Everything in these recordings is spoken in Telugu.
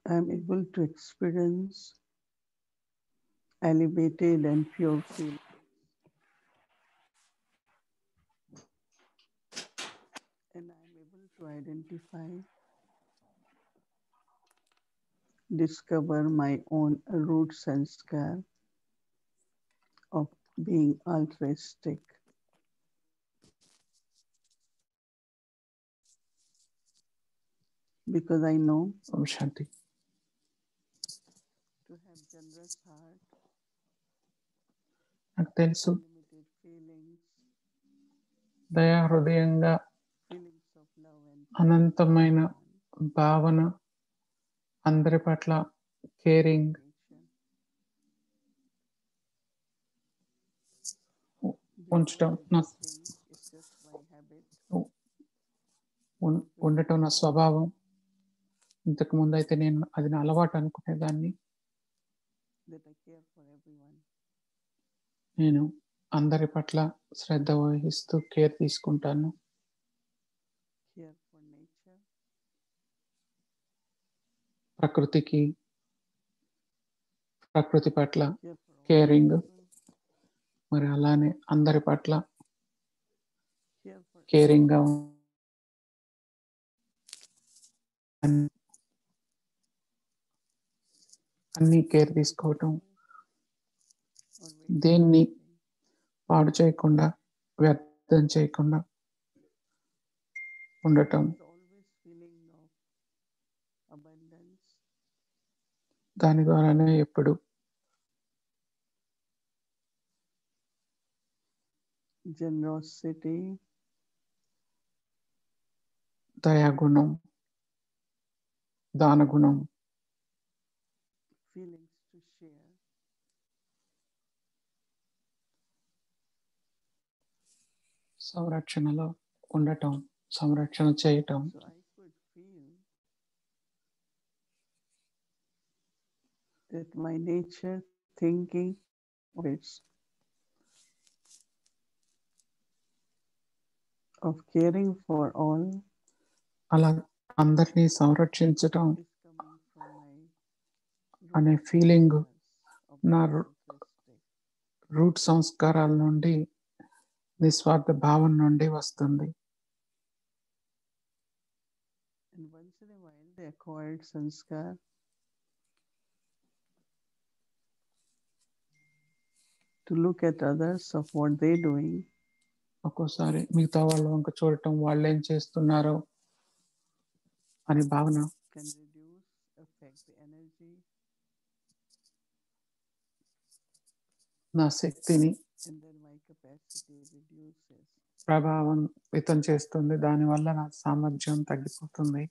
I'm able to experience elevated and pure feelings. And I'm able to identify, discover my own root sanskar of being altruistic. Because I know Om Shanti. to have generous heart, నాకు తెలుసు unlimited feelings, దయా హృదయంగా feelings of love and అనంతమైన everyone, భావన, అందరి పట్ల కేరింగ్ nature. ఉంచటం This నా thing is just my habit. ఉండటం నా స్వభావం. ఇంతకు ముందు అయితే నేను అది నా అలవాటు అనుకునేదాన్ని. That I care for everyone. నేను అందరి పట్ల శ్రద్ధ వహిస్తూ కేర్ తీసుకుంటాను. Care for nature. ప్రకృతి పట్ల Care for all caring, people. మరి అలానే అందరి పట్ల Care for కేరింగ్ గా అన్ని కేర్ తీసుకోవటం, or waste దేన్ని anything. పాడు చేయకుండా, వ్యర్థం చేయకుండా ఉండటం. There's always feeling of abundance. దాని ద్వారానే ఎప్పుడు generosity, దయాగుణం, దానగుణం, feelings to share, సంరక్షణలో ఉండటం, సంరక్షణ చేయటం. so I could feel that my nature thinking of caring for all అలా అందరినీ సంరక్షించటం is coming from my అనే root ఫీలింగ్ sanskars of నా being altruistic. రూట్ సంస్కారాల నుండి, నిస్వార్థ భావం నుండి వస్తుంది. And once in a while, the acquired sanskar to look at others of what they're doing. ఒక్కోసారి మిగతా వాళ్ళ వంక చూడటం, వాళ్ళు ఏం చేస్తున్నారో అని భావన Can reduce, affect the energy, నా శక్తిని and then my capacity reduces. ప్రభావితం చేస్తుంది. దానివల్ల నా సామర్థ్యం తగ్గిపోతుంది.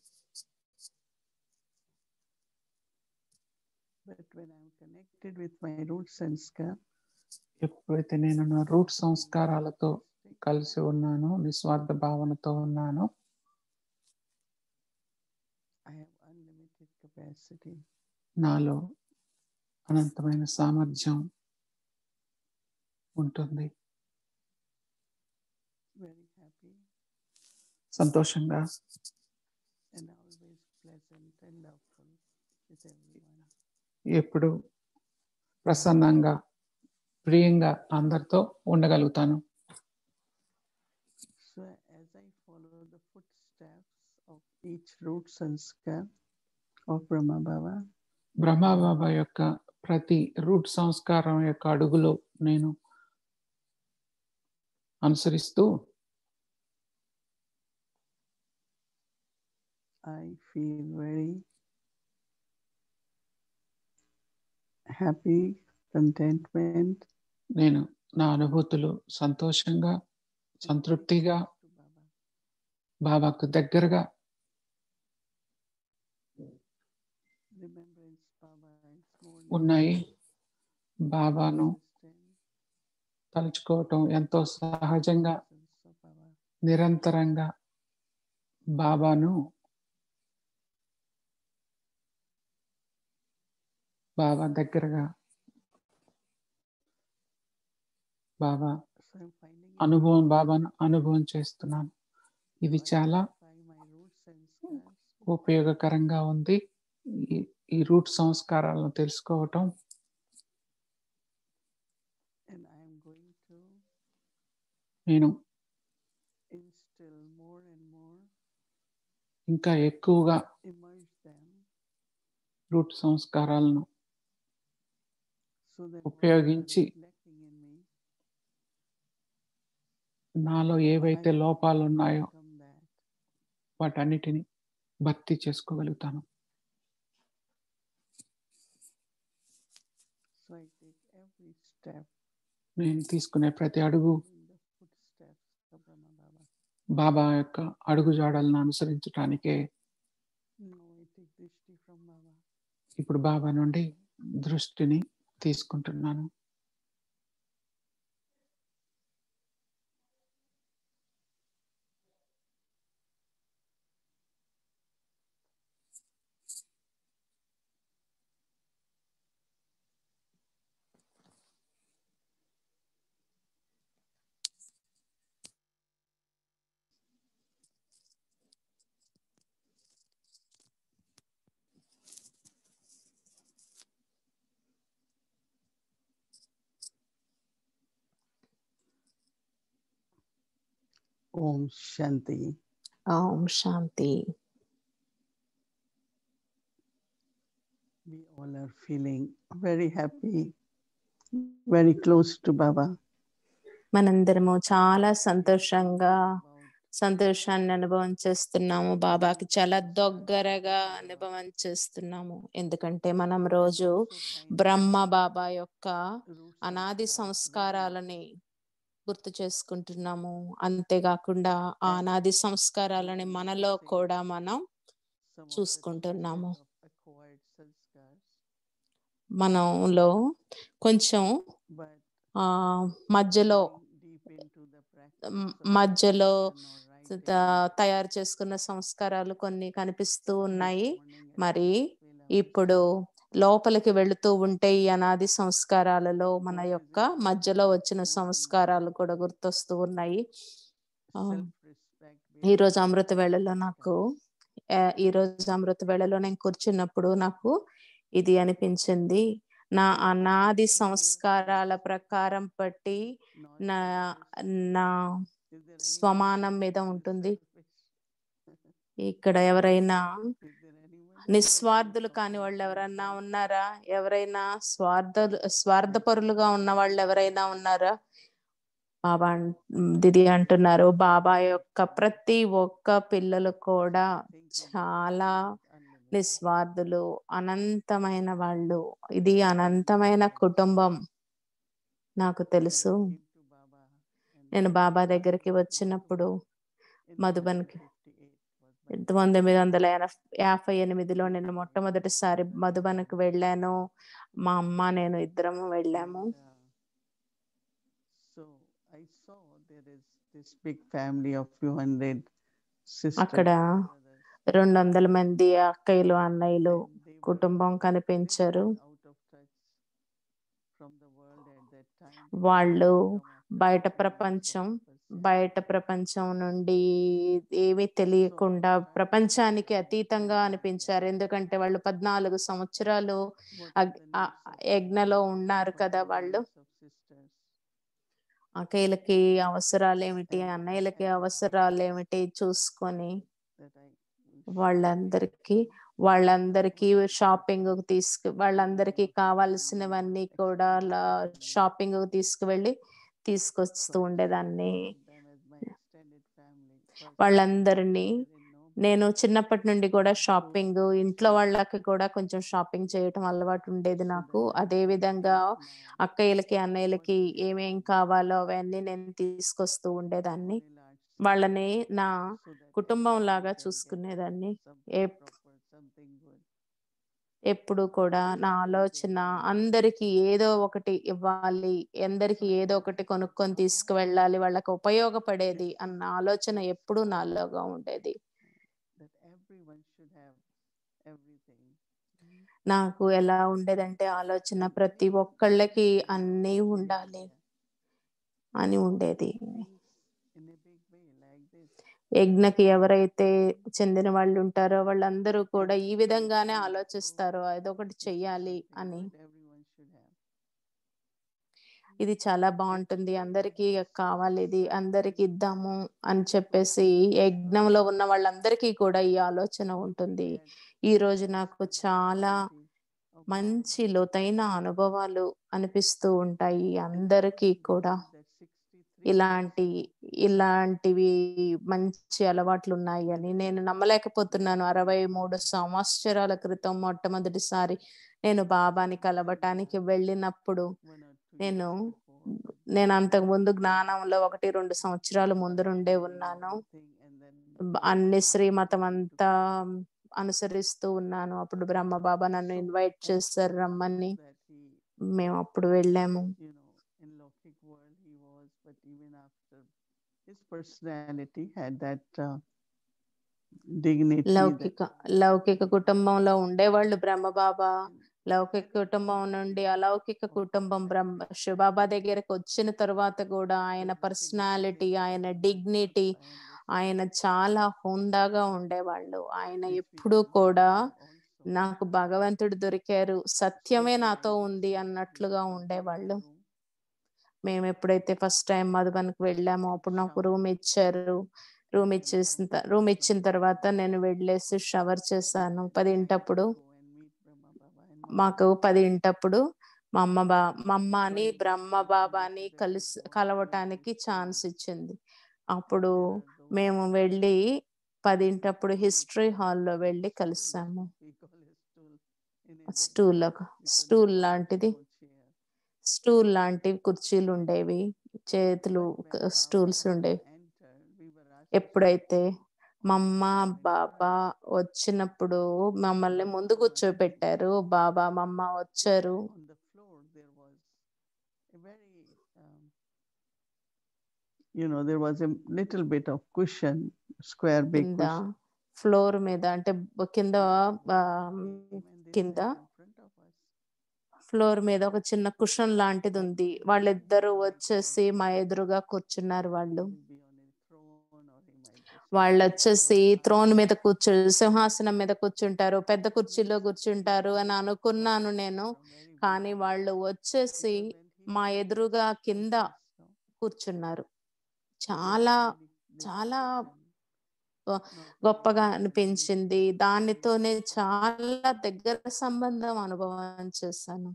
But when I'm connected with my root sanskar, ఎప్పుడైతే నేను నా రూట్ సంస్కారాలతో కలిసి ఉన్నానో, నిస్వార్థ భావనతో ఉన్నానో, I have unlimited capacity. నాలో అనంతమైన సామర్థ్యం ఉంటుంది. Very happy సంతోషంగా and always pleasant and loveful with everyone. ఎప్పుడు ప్రసన్నంగా, ప్రియంగా అందరితో ఉండగలుగుతాను. So as I follow the footsteps of each root sanskar of Brahma Baba, Brahma Baba యొక్క ప్రతి రూట్ సంస్కారం యొక్క అడుగులో నేను అనుసరిస్తూ I feel very happy, contentment, నేను నా అనుభూతులు సంతోషంగా, సంతృప్తిగా, to Baba. బాబాకు దగ్గరగా, Remembrance Baba and small ఉన్నాయి. బాబాను consistent తలుచుకోవటం ఎంతో సహజంగా, presence of Baba. నిరంతరంగా బాబాను, బాబా దగ్గరగా, బాబా So I'm finding it అనుభవం, బాబాను అనుభవం చేస్తున్నాను. ఇది to చాలా identify my root sanskars ఉపయోగకరంగా ఉంది. ఈ రూట్ సంస్కారాలను తెలుసుకోవటం, and I am going to నేను instill more and more, ఇంకా ఎక్కువగా immerse them, రూట్ సంస్కారాలను so that ఉపయోగించి reflecting in me, నాలో ఏవైతే I లోపాలు ఉన్నాయో become that. వాటన్నిటిని భర్తీ చేసుకోగలుగుతాను. So I take every step నేను తీసుకునే ప్రతి అడుగు in the footsteps of Brahma Baba. బాబా యొక్క అడుగుజాడలను అనుసరించటానికే. Now I take drishti from Baba. ఇప్పుడు బాబా నుండి దృష్టిని తీసుకుంటున్నాను. Om Shanti. Om Shanti. We all are feeling very happy, very close to Baba. మనందరము చాలా సంతోషాన్ని అనుభవం చేస్తున్నాము. బాబాకి చాలా దగ్గరగా అనుభవం చేస్తున్నాము. ఎందుకంటే మనం రోజు బ్రహ్మ బాబా యొక్క అనాది సంస్కారాలని గుర్తు చేసుకుంటున్నాము. అంతేకాకుండా ఆ అనాది సంస్కారాలని మనలో కూడా మనం చూసుకుంటున్నాము. మనలో కొంచెం మధ్యలో తయారు చేసుకున్న సంస్కారాలు కొన్ని కనిపిస్తూ ఉన్నాయి. మరి ఇప్పుడు లోపలికి వెళుతూ ఉంటే ఈ అనాది సంస్కారాలలో మన యొక్క మధ్యలో వచ్చిన సంస్కారాలు కూడా గుర్తొస్తూ ఉన్నాయి. ఈరోజు అమృత వేళలో నేను కూర్చున్నప్పుడు నాకు ఇది అనిపించింది. నా అనాది సంస్కారాల ప్రకారం బట్టి నా స్వమానం మీద ఉంటుంది. ఇక్కడ ఎవరైనా నిస్వార్థులు కాని వాళ్ళు ఎవరైనా ఉన్నారా? ఎవరైనా స్వార్థపరులుగా ఉన్న వాళ్ళు ఎవరైనా ఉన్నారా? బాబా దిది అంటున్నారు, బాబా యొక్క ప్రతి ఒక్క పిల్లలు కూడా చాలా నిస్వార్థులు, అనంతమైన వాళ్ళు. ఇది అనంతమైన కుటుంబం. నాకు తెలుసు. నేను బాబా దగ్గరికి వచ్చినప్పుడు మధుబన్కి 1958లో నేను మొట్టమొదటిసారి మధుబన్కి వెళ్ళాను. మా అమ్మ నేను ఇద్దరము వెళ్ళాము. అక్కడ 200 మంది అక్కయ్యలు అన్నయ్యలు కుటుంబం కనిపించారు. వాళ్ళు బయట ప్రపంచం నుండి ఏమీ తెలియకుండా ప్రపంచానికి అతీతంగా అనిపించారు. ఎందుకంటే వాళ్ళు 14 సంవత్సరాలు యజ్ఞలో ఉన్నారు కదా. వాళ్ళు అక్కయ్యలకి అవసరాలు ఏమిటి, అన్నయ్యలకి అవసరాలు ఏమిటి చూసుకొని వాళ్ళందరికీ షాపింగ్ వాళ్ళందరికీ కావాల్సినవన్నీ కూడా షాపింగ్ తీసుకువెళ్ళి తీసుకొస్తూ ఉండేదాన్ని. వాళ్ళందరినీ నేను చిన్నప్పటి నుండి కూడా షాపింగ్, ఇంట్లో వాళ్ళకి కూడా కొంచెం షాపింగ్ చేయటం అలవాటు ఉండేది నాకు. అదే విధంగా అక్కయ్యలకి అన్నయ్యలకి ఏమేం కావాలో అవన్నీ నేను తీసుకొస్తూ ఉండేదాన్ని. వాళ్ళని నా కుటుంబం లాగా చూసుకునేదాన్ని. ఎప్పుడు కూడా నా ఆలోచన అందరికి ఏదో ఒకటి ఇవ్వాలి, అందరికి ఏదో ఒకటి కొనుక్కొని తీసుకువెళ్ళాలి, వాళ్ళకి ఉపయోగపడేది అన్న ఆలోచన ఎప్పుడు నాలోగా ఉండేది. నాకు ఎలా ఉండేదంటే ఆలోచన, ప్రతి ఒక్కళ్ళకి అన్నీ ఉండాలి అని ఉండేది. యజ్ఞకి ఎవరైతే చెందిన వాళ్ళు ఉంటారో వాళ్ళందరూ కూడా ఈ విధంగానే ఆలోచిస్తారో అదొకటి చెయ్యాలి అని. ఇది చాలా బాగుంటుంది, అందరికీ కావాలి, ఇది అందరికి ఇద్దాము అని చెప్పేసి యజ్ఞంలో ఉన్న వాళ్ళందరికీ కూడా ఈ ఆలోచన ఉంటుంది. ఈ రోజు నాకు చాలా మంచి లోతైన అనుభవాలు అనిపిస్తూ ఉంటాయి అందరికీ కూడా. ఇలాంటివి మంచి అలవాట్లు ఉన్నాయి అని నేను నమ్మలేకపోతున్నాను. 63 సంవత్సరాల క్రితం మొట్టమొదటిసారి నేను బాబాని కలవటానికి వెళ్ళినప్పుడు నేను అంతకు ముందు జ్ఞానంలో 1-2 సంవత్సరాల ముందు నుండే ఉన్నాను. అన్ని శ్రీమతం అంతా అనుసరిస్తూ ఉన్నాను. అప్పుడు బ్రహ్మ బాబా నన్ను ఇన్వైట్ చేశారు రమ్మని. మేము అప్పుడు వెళ్ళాము. లౌకిక కుటుంబంలో ఉండేవాళ్ళు బ్రహ్మ బాబా. లౌకిక కుటుంబం నుండి అలౌకిక కుటుంబం శివబాబా దగ్గరకు వచ్చిన తర్వాత కూడా ఆయన పర్సనాలిటీ, ఆయన డిగ్నిటీ, ఆయన చాలా హుందాగా ఉండేవాళ్ళు. ఆయన ఎప్పుడూ కూడా నాకు భగవంతుడు దొరికారు, సత్యమే నాతో ఉంది అన్నట్లుగా ఉండేవాళ్ళు. మేము ఎప్పుడైతే ఫస్ట్ టైం మధుబన్కి వెళ్ళామో అప్పుడు నాకు రూమ్ ఇచ్చారు. రూమ్ ఇచ్చిన తర్వాత నేను వెళ్ళేసి షవర్ చేశాను 10 మాకు 10 మా అమ్మని బ్రహ్మ బాబాని కలవటానికి ఛాన్స్ ఇచ్చింది. అప్పుడు మేము వెళ్ళి 10 హిస్టరీ హాల్లో వెళ్ళి కలిసాము. స్టూల్ లాంటివి కుర్చీలు ఉండేవి, చేతులు స్టూల్స్ ఉండేవి. ఎప్పుడైతే మా అమ్మ బాబా వచ్చినప్పుడు మమ్మల్ని ముందు కూర్చోబెట్టారు. బాబా మా అమ్మ వచ్చారు. There was a little bit of cushion, square big cushion. Floor మీద అంటే కింద ఫ్లోర్ మీద ఒక చిన్న కుషన్ లాంటిది ఉంది. వాళ్ళిద్దరూ వచ్చేసి మా ఎదురుగా కూర్చున్నారు. వాళ్ళు వచ్చేసి థ్రోన్ మీద సింహాసనం మీద కూర్చుంటారు, పెద్ద కుర్చీలో కూర్చుంటారు అని అనుకున్నాను నేను. కానీ వాళ్ళు వచ్చేసి మా ఎదురుగా కింద కూర్చున్నారు. చాలా చాలా గొప్పగా అనిపించింది. దానితోనే చాలా దగ్గర సంబంధం అనుభవం చేశాను.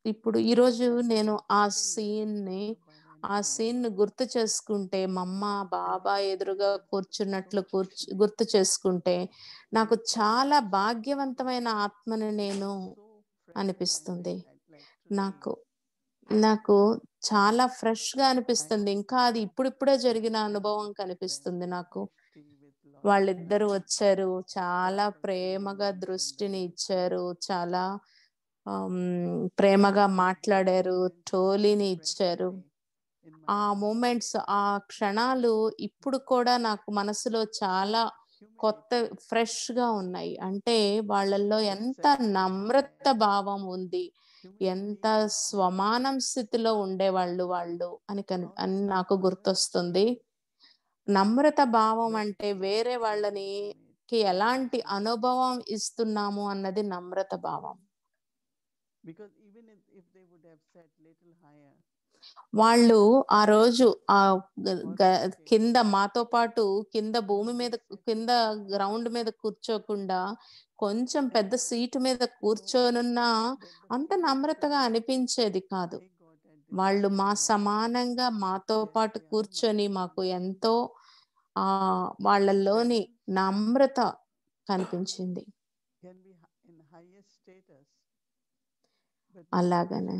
ఇప్పుడు ఈరోజు నేను ఆ సీన్ గుర్తు చేసుకుంటే, మా అమ్మ బాబా ఎదురుగా కూర్చున్నట్లు గుర్తు చేసుకుంటే నాకు చాలా భాగ్యవంతమైన ఆత్మని నేను అనిపిస్తుంది. నాకు చాలా ఫ్రెష్ గా అనిపిస్తుంది. ఇంకా అది ఇప్పుడిప్పుడే జరిగిన అనుభవం కనిపిస్తుంది నాకు. వాళ్ళిద్దరూ వచ్చారు, చాలా ప్రేమగా దృష్టిని ఇచ్చారు, చాలా ప్రేమగా మాట్లాడారు, టోలీని ఇచ్చారు. ఆ మూమెంట్స్, ఆ క్షణాలు ఇప్పుడు కూడా నాకు మనసులో చాలా కొత్త ఫ్రెష్ గా ఉన్నాయి. అంటే వాళ్ళల్లో ఎంత నమ్రత భావం ఉంది, ఎంత స్వమానం స్థితిలో ఉండేవాళ్ళు అని నాకు గుర్తొస్తుంది. నమ్రత భావం అంటే వేరే వాళ్ళకి ఎలాంటి అనుభవం ఇస్తున్నాము అన్నది నమ్రత భావం. వాళ్ళు ఆ రోజు కింద మాతో పాటు భూమి మీద కింద గ్రౌండ్ మీద కూర్చోకుండా కొంచెం పెద్ద సీటు మీద కూర్చోనున్నా అంత నమ్రతగా అనిపించేది కాదు. వాళ్ళు మా సమానంగా మాతో పాటు కూర్చొని మాకు ఎంతో వాళ్ళలోని నమ్రత కనిపించింది. అలాగనే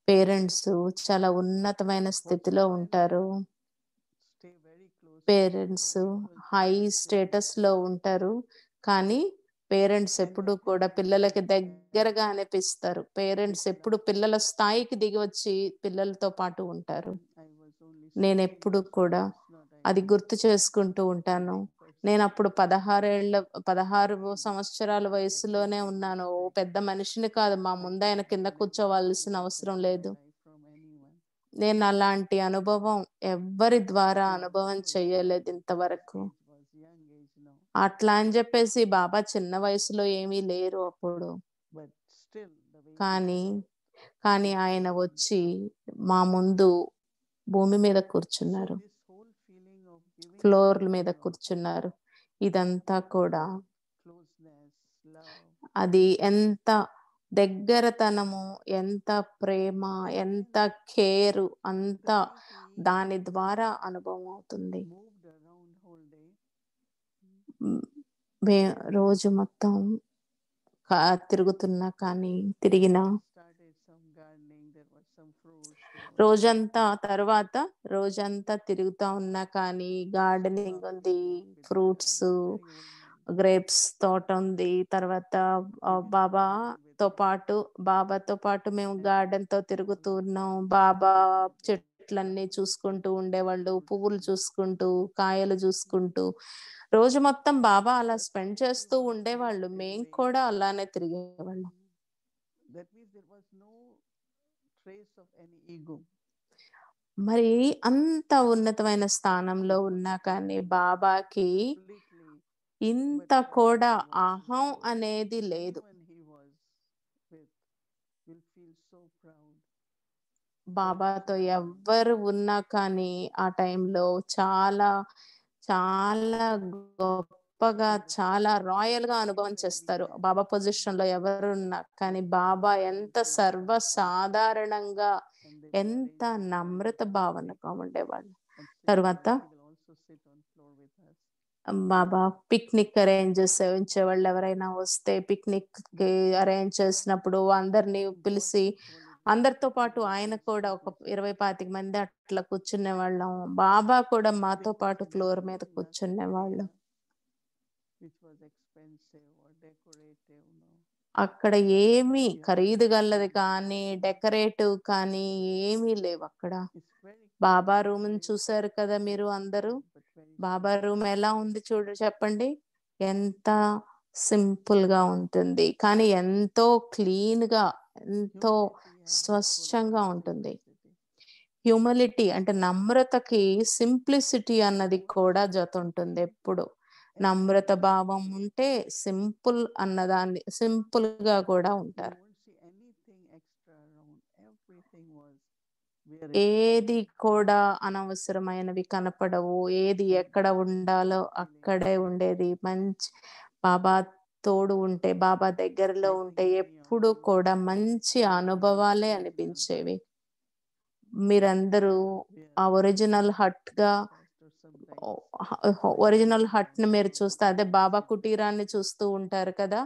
పేరెంట్స్ చాలా ఉన్నతమైన స్థితిలో ఉంటారు. పేరెంట్స్ హై స్టేటస్ లో ఉంటారు, కానీ పేరెంట్స్ ఎప్పుడు కూడా పిల్లలకి దగ్గరగా అనిపిస్తారు. పేరెంట్స్ ఎప్పుడు పిల్లల స్థాయికి దిగి వచ్చి పిల్లలతో పాటు ఉంటారు. నేను ఎప్పుడు కూడా అది గుర్తు చేసుకుంటూ ఉంటాను. నేను అప్పుడు 16 సంవత్సరాల వయసులోనే ఉన్నాను. పెద్ద మనిషిని కాదు, మా ముందు ఆయన కింద కూర్చోవాల్సిన అవసరం లేదు. నేను అలాంటి అనుభవం ఎవ్వరి ద్వారా అనుభవం చేయలేదు ఇంతవరకు. అట్లా అని చెప్పేసి బాబా చిన్న వయసులో ఏమీ లేరు అప్పుడు. కానీ ఆయన వచ్చి మా ముందు భూమి మీద కూర్చున్నారు, ఫ్లోర్ మీద కూర్చున్నారు. ఇదంతా కూడా అది ఎంత దగ్గరతనము, ఎంత ప్రేమ, ఎంత కేరు, అంత దాని ద్వారా అనుభవం అవుతుంది. రోజు మొత్తం తిరుగుతున్నా కానీ తిరిగినా రోజంతా తర్వాత రోజంతా తిరుగుతా ఉన్నా కానీ గార్డెనింగ్ ఉంది, ఫ్రూట్స్ గ్రేప్స్ తోట ఉంది. తర్వాత బాబాతో పాటు మేము గార్డెన్ తో తిరుగుతూ ఉన్నాం. బాబా చెట్లన్నీ చూసుకుంటూ ఉండేవాళ్ళు, పువ్వులు చూసుకుంటూ, కాయలు చూసుకుంటూ రోజు మొత్తం బాబా అలా స్పెండ్ చేస్తూ ఉండేవాళ్ళు. మేము కూడా అలానే తిరిగేవాళ్ళం. మరి అంత ఉన్నతమైన స్థానంలో ఉన్నా కానీ బాబాకి ఇంత కూడా అహం అనేది లేదు. బాబాతో ఎవ్వరు ఉన్నా కానీ ఆ టైంలో చాలా చాలా గొప్పగా, చాలా రాయల్ గా అనుభవం చేస్తారు. బాబా పొజిషన్ లో ఎవరున్నా కానీ బాబా ఎంత సర్వసాధారణంగా, ఎంత నమ్రత భావనగా ఉండేవాళ్ళు. తర్వాత బాబా పిక్నిక్ అరేంజ్ చేసేవాళ్ళు. ఎవరైనా వస్తే పిక్నిక్ కి అరేంజ్ చేసినప్పుడు అందరినీ పిలిచి అందరితో పాటు ఆయన కూడా ఒక 20-25 మంది అట్లా కూర్చునే వాళ్ళం. బాబా కూడా మాతో పాటు ఫ్లోర్ మీద కూర్చునే వాళ్ళు. అక్కడ ఏమీ ఖరీదు గలది కానీ డెకరేటివ్ కానీ ఏమీ లేవు అక్కడ. బాబా రూమ్ చూసారు కదా మీరు అందరూ. బాబా రూమ్ ఎలా ఉంది చెప్పండి. ఎంత సింపుల్ గా ఉంటుంది కానీ ఎంతో క్లీన్ గా, ఎంతో స్వచ్ఛంగా ఉంటుంది. హ్యూమిలిటీ అంటే నమ్రతకి సింప్లిసిటీ అన్నది కూడా జత ఉంటుంది. ఎప్పుడు నమ్రత భావం ఉంటే సింపుల్ అన్నదాన్ని సింపుల్ గా కూడా ఉంటారు. ఏది కూడా అనవసరమైనవి కనపడవు. ఏది ఎక్కడ ఉండాలో అక్కడే ఉండేది. మంచి బాబా తోడు ఉంటే, బాబా దగ్గరలో ఉంటే ఎప్పుడు కూడా మంచి అనుభవాలే అనిపించేవి. మీరందరూ ఆ ఒరిజినల్ హట్ ని మీరు చూస్తే, అదే బాబా కుటీరాన్ని చూస్తూ ఉంటారు కదా.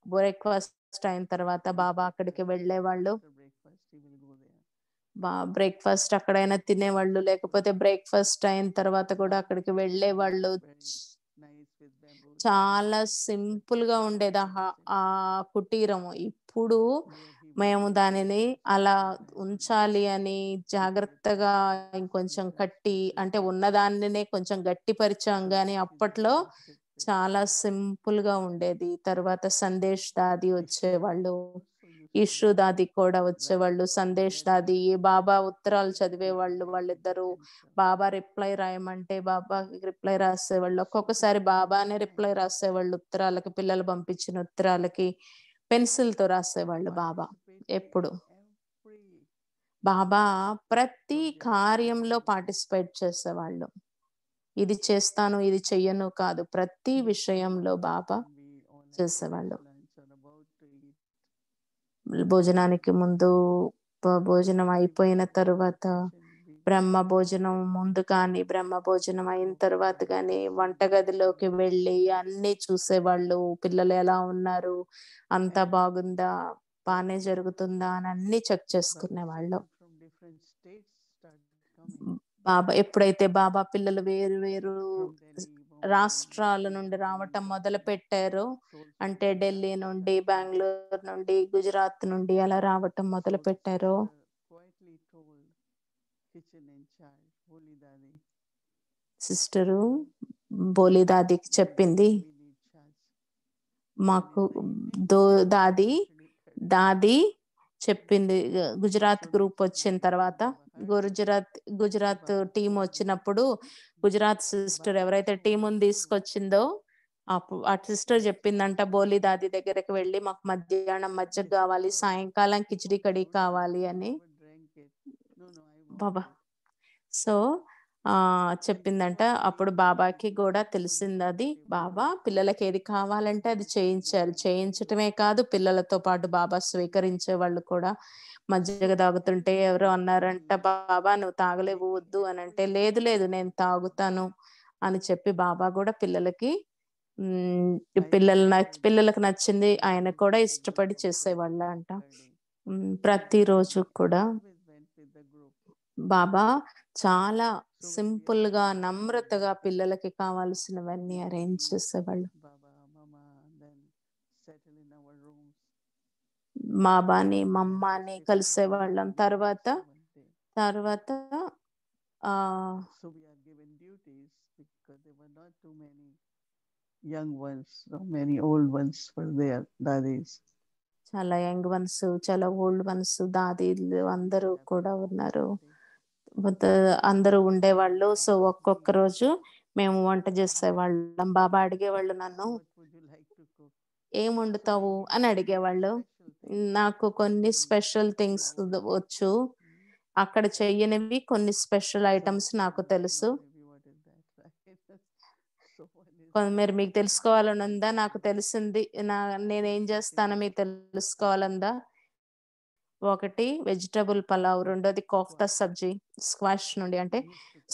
బ్రేక్ఫాస్ట్ అయిన తర్వాత బాబా అక్కడికి వెళ్ళేవాళ్ళు. బ్రేక్ఫాస్ట్ అక్కడైనా తినేవాళ్ళు, లేకపోతే బ్రేక్ఫాస్ట్ అయిన తర్వాత కూడా అక్కడికి వెళ్ళేవాళ్ళు. చాలా సింపుల్ గా ఉండేది ఆ కుటీరము. ఇప్పుడు మేము దానిని అలా ఉంచాలి అని జాగ్రత్తగా ఇంకొంచెం కట్టి, అంటే ఉన్నదాన్నినే కొంచెం గట్టిపరిచాం గాని అప్పట్లో చాలా సింపుల్ గా ఉండేది. తర్వాత సందేశ్ దాది వచ్చేవాళ్ళు, ఇషు దాది కూడా వచ్చేవాళ్ళు. సందేశ్ దాది బాబా ఉత్తరాలు చదివేవాళ్ళు. వాళ్ళిద్దరూ బాబా రిప్లై రాయమంటే బాబా రిప్లై రాసేవాళ్ళు. ఒక్కొక్కసారి బాబానే రిప్లై రాసేవాళ్ళు ఉత్తరాలకి, పిల్లలు పంపించిన ఉత్తరాలకి పెన్సిల్ తో రాసేవాళ్ళు బాబా. ఎప్పుడు బాబా ప్రతి కార్యంలో పార్టిసిపేట్ చేసేవాళ్ళు. ఇది చేస్తాను, ఇది చెయ్యను కాదు, ప్రతి విషయంలో బాబా చేసేవాళ్ళు. భోజనానికి ముందు, భోజనం అయిపోయిన తరువాత, బ్రహ్మ భోజనం ముందు కానీ బ్రహ్మ భోజనం అయిన తర్వాత కానీ వంటగదిలోకి వెళ్ళి అన్ని చూసేవాళ్ళు. పిల్లలు ఎలా ఉన్నారు, అంతా బాగుందా, బానే జరుగుతుందా అని అన్ని చెక్ చేసుకునేవాళ్ళు. బాబా ఎప్పుడైతే బాబా పిల్లలు వేరు వేరు రాష్ట్రాల నుండి రావటం మొదలు పెట్టారో, అంటే ఢిల్లీ నుండి, బెంగళూరు నుండి, గుజరాత్ నుండి అలా రావటం మొదలు పెట్టారో, సిస్టరు బోలిదాదికి చెప్పింది, మాకు దాది చెప్పింది, గుజరాత్ గ్రూప్ వచ్చిన తర్వాత గుజరాత్ టీం వచ్చినప్పుడు గుజరాత్ సిస్టర్ ఎవరైతే టీముని తీసుకొచ్చిందో ఆ సిస్టర్ చెప్పిందంట బోలి దాది దగ్గరికి వెళ్ళి మాకు మధ్యాహ్నం మజ్జిగ కావాలి, సాయంకాలం కిచిడి కడి కావాలి అని. బాబా సో చెప్పిందంట. అప్పుడు బాబాకి కూడా తెలిసింది అది. బాబా పిల్లలకి ఏది కావాలంటే అది చేయించారు. చేయించటమే కాదు, పిల్లలతో పాటు బాబా స్వీకరించే వాళ్ళు కూడా. మజ్జిగ తాగుతుంటే ఎవరో అన్నారంట, బాబా నువ్వు తాగలేవు వద్దు అని అంటే, లేదు లేదు నేను తాగుతాను అని చెప్పి బాబా కూడా పిల్లలకి పిల్లలకు నచ్చింది ఆయన కూడా ఇష్టపడి చేసేవాళ్ళ అంట. ప్రతిరోజు కూడా బాబా చాలా సింపుల్ గా నమ్రతగా పిల్లలకి కావాల్సినవన్నీ అరేంజ్ చేసేవాళ్ళు. బాబాని మమ్మాని కలిసేవాళ్ళం. తర్వాత young ones, so many old ones were there, daddies. చాలా యంగ్ వన్స్, చాలా ఓల్డ్ వన్స్, దాదీలు అందరూ కూడా ఉన్నారు. అందరూ ఉండేవాళ్ళు. సో ఒక్కొక్క రోజు మేము వంట చేసేవాళ్ళం. బాబా అడిగేవాళ్ళు నన్ను, ఏం వండుతావు అని అడిగేవాళ్ళు. నాకు కొన్ని స్పెషల్ థింగ్స్ వచ్చు, అక్కడ చెయ్యనివి కొన్ని స్పెషల్ ఐటమ్స్ నాకు తెలుసు. మీరు మీకు తెలుసుకోవాలని ఉందా? నాకు తెలిసింది నేనేం చేస్తానో మీకు తెలుసుకోవాలందా? ఒకటి వెజిటబుల్ పలావ్, రెండోది కోఫ్తా సబ్జీ, స్క్వాష్ నుండి అంటే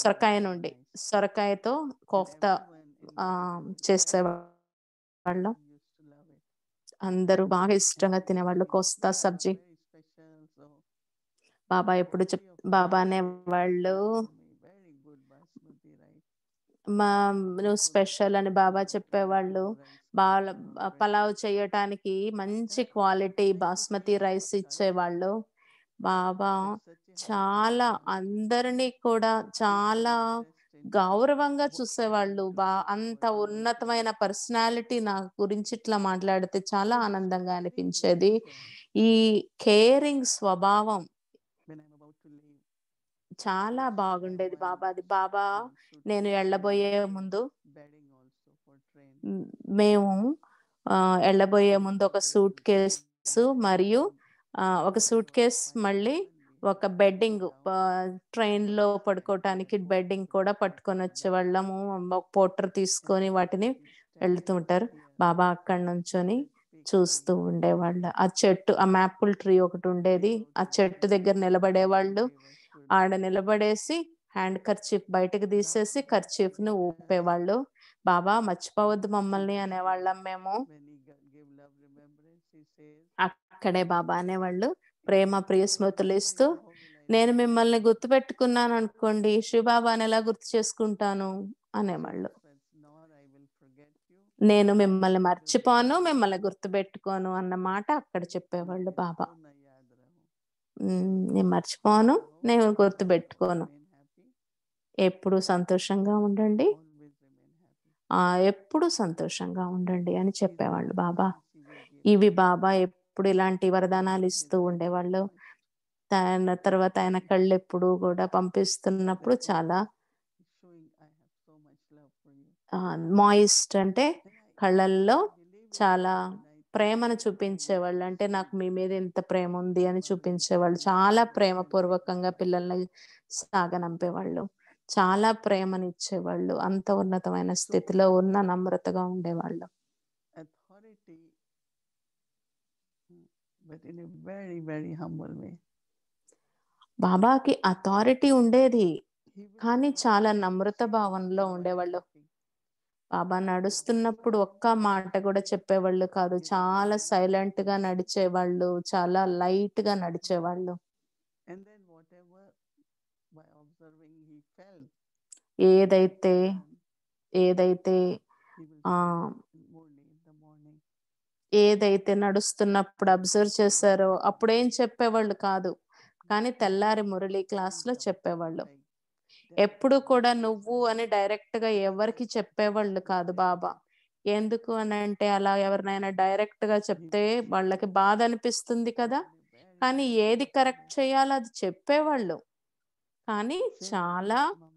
సొరకాయ నుండి, సొరకాయతో కోఫ్తా చేసేవాళ్ళం. అందరూ బాగా ఇష్టంగా తినేవాళ్ళు కోఫ్తా సబ్జీ. బాబా ఎప్పుడు బాబా అనేవాళ్ళు, నువ్వు స్పెషల్ అని బాబా చెప్పేవాళ్ళు. పలావ్ చేయటానికి మంచి క్వాలిటీ బాస్మతి రైస్ ఇచ్చేవాళ్ళు. బాబా చాలా అందరినీ కూడా చాలా గౌరవంగా చూసేవాళ్ళు. అంత ఉన్నతమైన పర్సనాలిటీ నా గురించి ఇట్లా మాట్లాడితే చాలా ఆనందంగా అనిపించేది. ఈ కేరింగ్ స్వభావం చాలా బాగుండేది బాబాది. బాబా నేను వెళ్ళబోయే ముందు ఒక సూట్ కేసు మరియు ఒక సూట్ కేస్, మళ్ళీ ఒక బెడ్డింగ్, ట్రైన్ లో పడుకోవటానికి బెడ్డింగ్ కూడా పట్టుకొని వచ్చేవాళ్ళము. ఒక పోటర్ తీసుకొని వాటిని వెళ్తూ ఉంటారు. బాబా అక్కడి నుంచొని చూస్తూ ఉండేవాళ్ళు. ఆ చెట్టు, ఆ మ్యాపుల్ ట్రీ ఒకటి ఉండేది, ఆ చెట్టు దగ్గర నిలబడేవాళ్ళు. ఆడ నిలబడేసి హ్యాండ్ కర్చీఫ్ బయటకు తీసేసి కర్చీఫ్ ను ఊపేవాళ్ళు. బాబా మర్చిపోవద్దు మమ్మల్ని అనేవాళ్ళం మేము. అక్కడే బాబా అనేవాళ్ళు ప్రేమ ప్రియ స్మృతులు ఇస్తూ, నేను మిమ్మల్ని గుర్తు పెట్టుకున్నాను అనుకోండి, శివబాబాని ఎలా గుర్తు చేసుకుంటాను అనేవాళ్ళు. నేను మిమ్మల్ని మర్చిపోను, మిమ్మల్ని గుర్తు పెట్టుకోను అన్న మాట అక్కడ చెప్పేవాళ్ళు బాబా. నేను మర్చిపోను, నేను గుర్తు పెట్టుకోను, ఎప్పుడు సంతోషంగా ఉండండి, ఎప్పుడు సంతోషంగా ఉండండి అని చెప్పేవాళ్ళు బాబా. ఇవి బాబా ఎప్పుడు ఇలాంటి వరదానాలు ఇస్తూ ఉండేవాళ్ళు. తర్వాత ఆయన కళ్ళు ఎప్పుడు కూడా పంపిస్తున్నప్పుడు చాలా మాయిస్ట్ అంటే కళ్ళల్లో చాలా ప్రేమను చూపించేవాళ్ళు. అంటే నాకు మీ మీద ఎంత ప్రేమ ఉంది అని చూపించేవాళ్ళు. చాలా ప్రేమపూర్వకంగా పిల్లల్ని సాగనంపేవాళ్ళు. చాలా ప్రేమని ఇచ్చేవాళ్ళు. అంత ఉన్నతమైన స్థితిలో ఉన్న నమ్రతగా ఉండేవాళ్ళు. బాబాకి అథారిటీ ఉండేది, కానీ చాలా నమ్రత భావంలో ఉండేవాళ్ళు. బాబా నడుస్తున్నప్పుడు ఒక్క మాట కూడా చెప్పేవాళ్ళు కాదు. చాలా సైలెంట్ గా నడిచేవాళ్ళు, చాలా లైట్ గా నడిచేవాళ్ళు. ఏదైతే నడుస్తున్నప్పుడు అబ్జర్వ్ చేశారో అప్పుడేం చెప్పేవాళ్ళు కాదు, కానీ తెల్లారి మురళి క్లాస్ లో చెప్పేవాళ్ళు. ఎప్పుడు కూడా నువ్వు అని డైరెక్ట్ గా ఎవరికి చెప్పేవాళ్ళు కాదు బాబా. ఎందుకు అని అంటే, అలా ఎవరినైనా డైరెక్ట్ గా చెప్తే వాళ్ళకి బాధ అనిపిస్తుంది కదా, కానీ ఏది కరెక్ట్ చేయాలో అది చెప్పేవాళ్ళు. కానీ Say, చాలా Mama,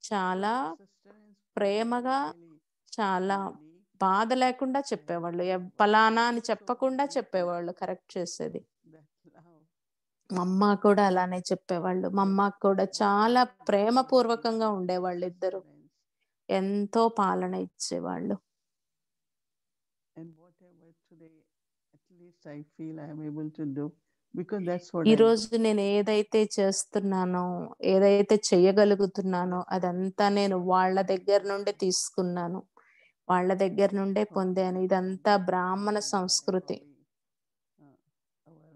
చాలా sustenance food is ప్రేమగా really చాలా unique. బాధ లేకుండా చెప్పేవాళ్ళు. పలానా అని చెప్పకుండా చెప్పేవాళ్ళు కరెక్ట్ చేసేది. That love. మా అమ్మ కూడా అలానే చెప్పేవాళ్ళు. మా అమ్మకి కూడా చాలా ప్రేమపూర్వకంగా ఉండేవాళ్ళు ఇద్దరు. Sustenance. ఎంతో పాలన ఇచ్చేవాళ్ళు. And whatever today, at least I feel I am able to do, because that's what I ఈరోజు నేను ఏదైతే చేస్తున్నానో, ఏదైతే చెయ్యగలుగుతున్నానో అదంతా నేను వాళ్ళ దగ్గర నుండి తీసుకున్నాను. వాళ్ళ దగ్గర నుండే పొందాను. ఇదంతా బ్రాహ్మణ సంస్కృతి. our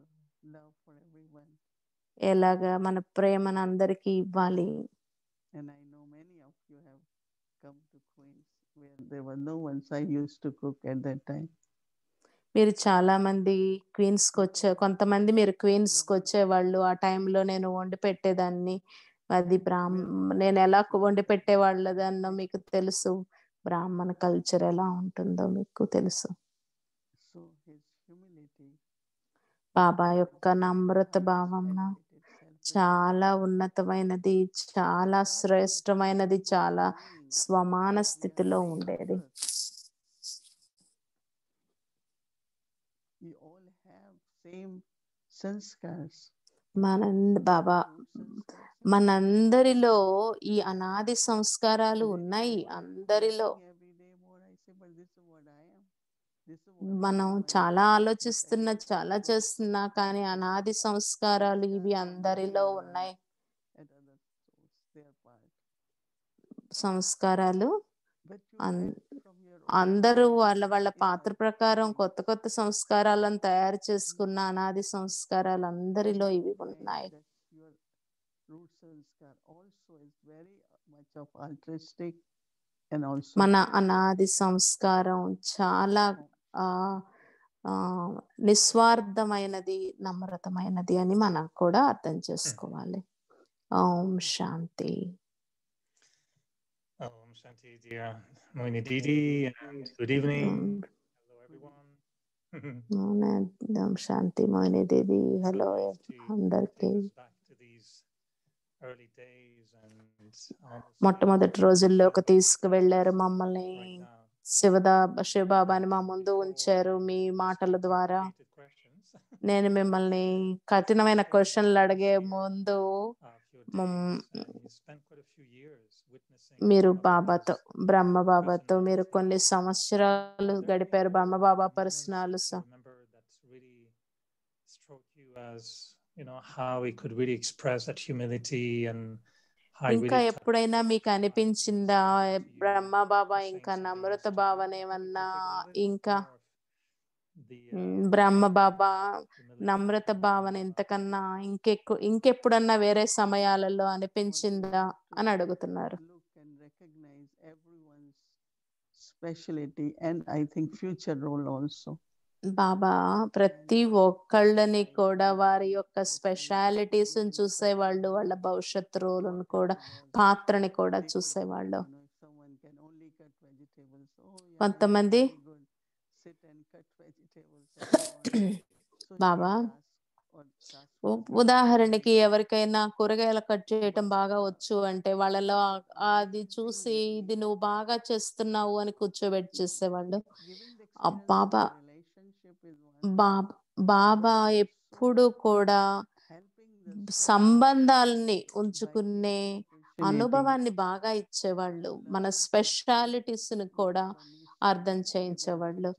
love for everyone. ఎలాగా మన ప్రేమను అందరికీ ఇవ్వాలి. And I know many of you have come to Queens where there were no one, so I used to cook at that time. మీరు చాలా మంది కొంతమంది మీరు క్వీన్స్‌కి వచ్చేవాళ్ళు. ఆ టైంలో నేను వండి పెట్టేదాన్ని. అది నేను ఎలా వండి పెట్టేవాళ్ళదాన్నో మీకు తెలుసు. బ్రాహ్మణ కల్చర్ ఎలా ఉంటుందో మీకు తెలుసు. So his humility, బాబా యొక్క నమ్రత భావన చాలా ఉన్నతమైనది, చాలా శ్రేష్టమైనది, చాలా సమాన స్థితిలో ఉండేది. we all have same sanskars. బాబా మనందరిలో ఈ అనాది సంస్కారాలు ఉన్నాయి. అందరిలో మనం చాలా ఆలోచిస్తున్నా, చాలా చేస్తున్నా, కానీ అనాది సంస్కారాలు ఇవి అందరిలో ఉన్నాయి. సంస్కారాలు అందరూ వాళ్ళ వాళ్ళ పాత్ర ప్రకారం కొత్త కొత్త సంస్కారాలను తయారు చేసుకున్న అనాది సంస్కారాలు అందరిలో ఇవి ఉన్నాయి. మన అనాది సంస్కారం చాలా నిస్వార్థమైనది, నమ్రతమైనది అని మనం కూడా అర్థం చేసుకోవాలి. ఓం శాంతి. Om Shanti, dear Moini Didi, and good evening. Hello, everyone. Om Shanti, Moini Didi. Hello, అందరికీ. మొట్టమొదటి రోజుల్లోకి తీసుకువెళ్ళారు మమ్మల్ని. శివబాబాని మా ముందు ఉంచారు మీ మాటల ద్వారా. నేను మిమ్మల్ని కఠినమైన క్వశ్చన్లు అడిగే ముందు మీరు బాబాతో, బ్రహ్మ బాబాతో మీరు కొన్ని సంవత్సరాలు గడిపారు. బ్రహ్మ బాబా పర్సనల్ ఇంకా ఎప్పుడైనా మీకు అనిపించిందా బ్రహ్మ బాబా ఇంకా నమ్రత భావన ఏమన్నా, ఇంకా బ్రహ్మ బాబా నమ్రత భావన ఇంతకన్నా ఇంకెప్పుడన్నా వేరే సమయాలలో అనిపించిందా అని అడుగుతున్నారు. బాబా ప్రతి ఒక్కళ్ళని కూడా వారి యొక్క స్పెషాలిటీస్ చూసేవాళ్ళు, వాళ్ళ భవిష్యత్ రోలను కూడా, పాత్రని కూడా చూసేవాళ్ళు. కొంతమంది బాబా ఉదాహరణకి ఎవరికైనా కూరగాయలు కట్ చేయటం బాగా వచ్చు అంటే వాళ్ళలో అది చూసి ఇది నువ్వు బాగా చేస్తున్నావు అని కూర్చోబెట్టి చేసేవాళ్ళు. బాబా ఎప్పుడు కూడా సంబంధాలని ఉంచుకునే అనుభవాన్ని బాగా ఇచ్చేవాళ్ళు. మన స్పెషాలిటీస్ ని కూడా అర్థం చేయించేవాళ్ళు.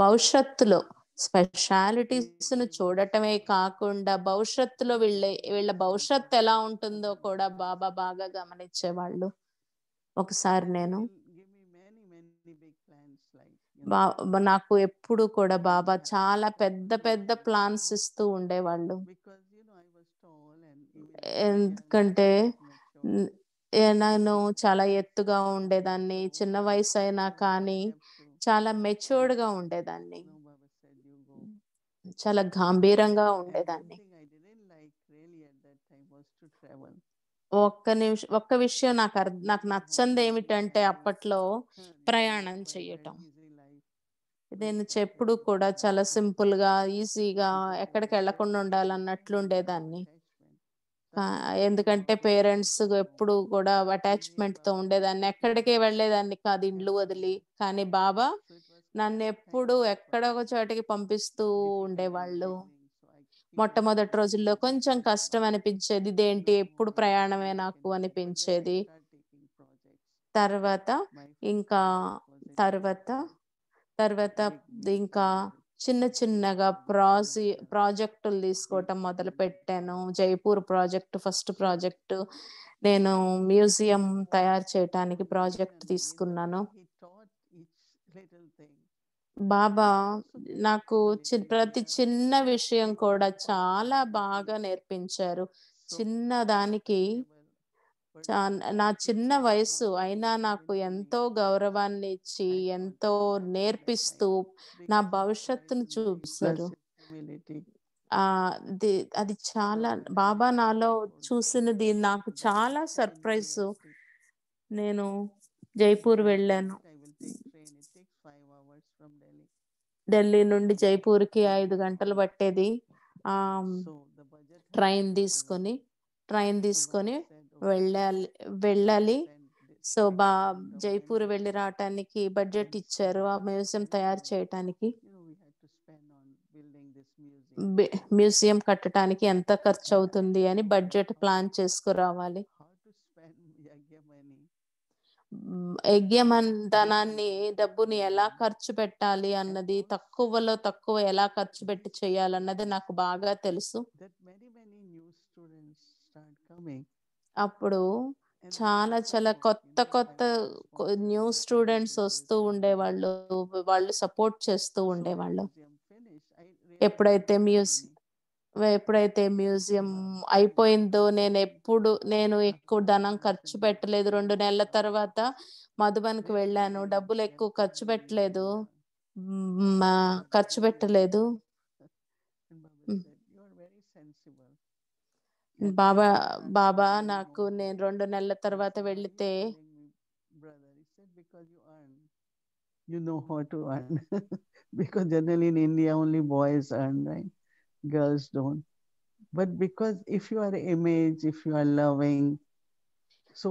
భవిష్యత్తులో స్పెషాలిటీస్ ను చూడటమే కాకుండా భవిష్యత్తులో వీళ్ళ భవిష్యత్తు ఎలా ఉంటుందో కూడా బాబా బాగా గమనించేవాళ్ళు. ఒకసారి నేను నాకు ఎప్పుడు కూడా బాబా చాలా పెద్ద పెద్ద ప్లాన్స్ ఇస్తూ ఉండేవాళ్ళు. ఎందుకంటే నేను చాలా ఎత్తుగా ఉండేదాన్ని, చిన్న వయసు అయినా కానీ చాలా మెచ్యూర్డ్ గా ఉండేదాన్ని, చాలా గంభీరంగా ఉండేదాన్ని. ఒక్క విషయం నాకు నచ్చంది ఏమిటంటే అప్పట్లో ప్రయాణం చేయటం. నేను ఎప్పుడు కూడా చాలా సింపుల్ గా, ఈజీగా, ఎక్కడికి వెళ్లకుండా ఉండాలన్నట్లు ఉండేదాన్ని. ఎందుకంటే పేరెంట్స్ ఎప్పుడు కూడా అటాచ్మెంట్ తో ఉండేదాన్ని, ఎక్కడికి వెళ్ళేదాన్ని కాదు ఇండ్లు వదిలి. కానీ బాబా నన్ను ఎప్పుడు ఎక్కడో ఒక చోటికి పంపిస్తూ ఉండేవాళ్ళు. మొట్టమొదటి రోజుల్లో కొంచెం కష్టం అనిపించేది, ఇదేంటి ఎప్పుడు ప్రయాణమే నాకు అనిపించేది. తర్వాత ఇంకా తర్వాత తర్వాత ఇంకా చిన్న చిన్నగా ప్రాజెక్టులు తీసుకోవటం మొదలు పెట్టాను. Jaipur project first project. నేను మ్యూజియం తయారు చేయటానికి ప్రాజెక్ట్ తీసుకున్నాను. బాబా నాకు ప్రతి చిన్న విషయం కూడా చాలా బాగా నేర్పించారు. చిన్నదానికి నా చిన్న వయసు అయినా నాకు ఎంతో గౌరవాన్ని ఇచ్చి, ఎంతో నేర్పిస్తూ నా భవిష్యత్తును చూపిస్తారు. అది చాలా బాబా నాలో చూసినది నాకు చాలా సర్ప్రైజ్. నేను జైపూర్ వెళ్ళాను. ఢిల్లీ నుండి జైపూర్కి 5 గంటలు పట్టేది. ట్రైన్ తీసుకొని వెళ్ళాలి. సో జైపూర్ వెళ్ళి రావటానికి బడ్జెట్ ఇచ్చారు ఆ మ్యూజియం తయారు చేయటానికి. మ్యూజియం కట్టడానికి ఎంత ఖర్చు అవుతుంది అని బడ్జెట్ ప్లాన్ చేసుకురావాలి. ధనాన్ని డబ్బుని ఎలా ఖర్చు పెట్టాలి అన్నది, తక్కువలో తక్కువ ఎలా ఖర్చు పెట్టి చేయాలన్నది నాకు బాగా తెలుసు. అప్పుడు చాలా కొత్త న్యూ స్టూడెంట్స్ వస్తూ ఉండేవాళ్ళు. వాళ్ళు సపోర్ట్ చేస్తూ ఉండేవాళ్ళు. ఎప్పుడైతే మ్యూజియం అయిపోయిందో నేను ఎక్కువ ధనం ఖర్చు పెట్టలేదు. 2 నెలల తర్వాత మధుబన్కి వెళ్ళాను. డబ్బులు ఎక్కువ ఖర్చు పెట్టలేదు. బాబా నాకు నేను 2 నెలల తర్వాత వెళితే you know how to earn because generally in India only boys earn, right? Girls don't. But because if you are image, if you are loving, so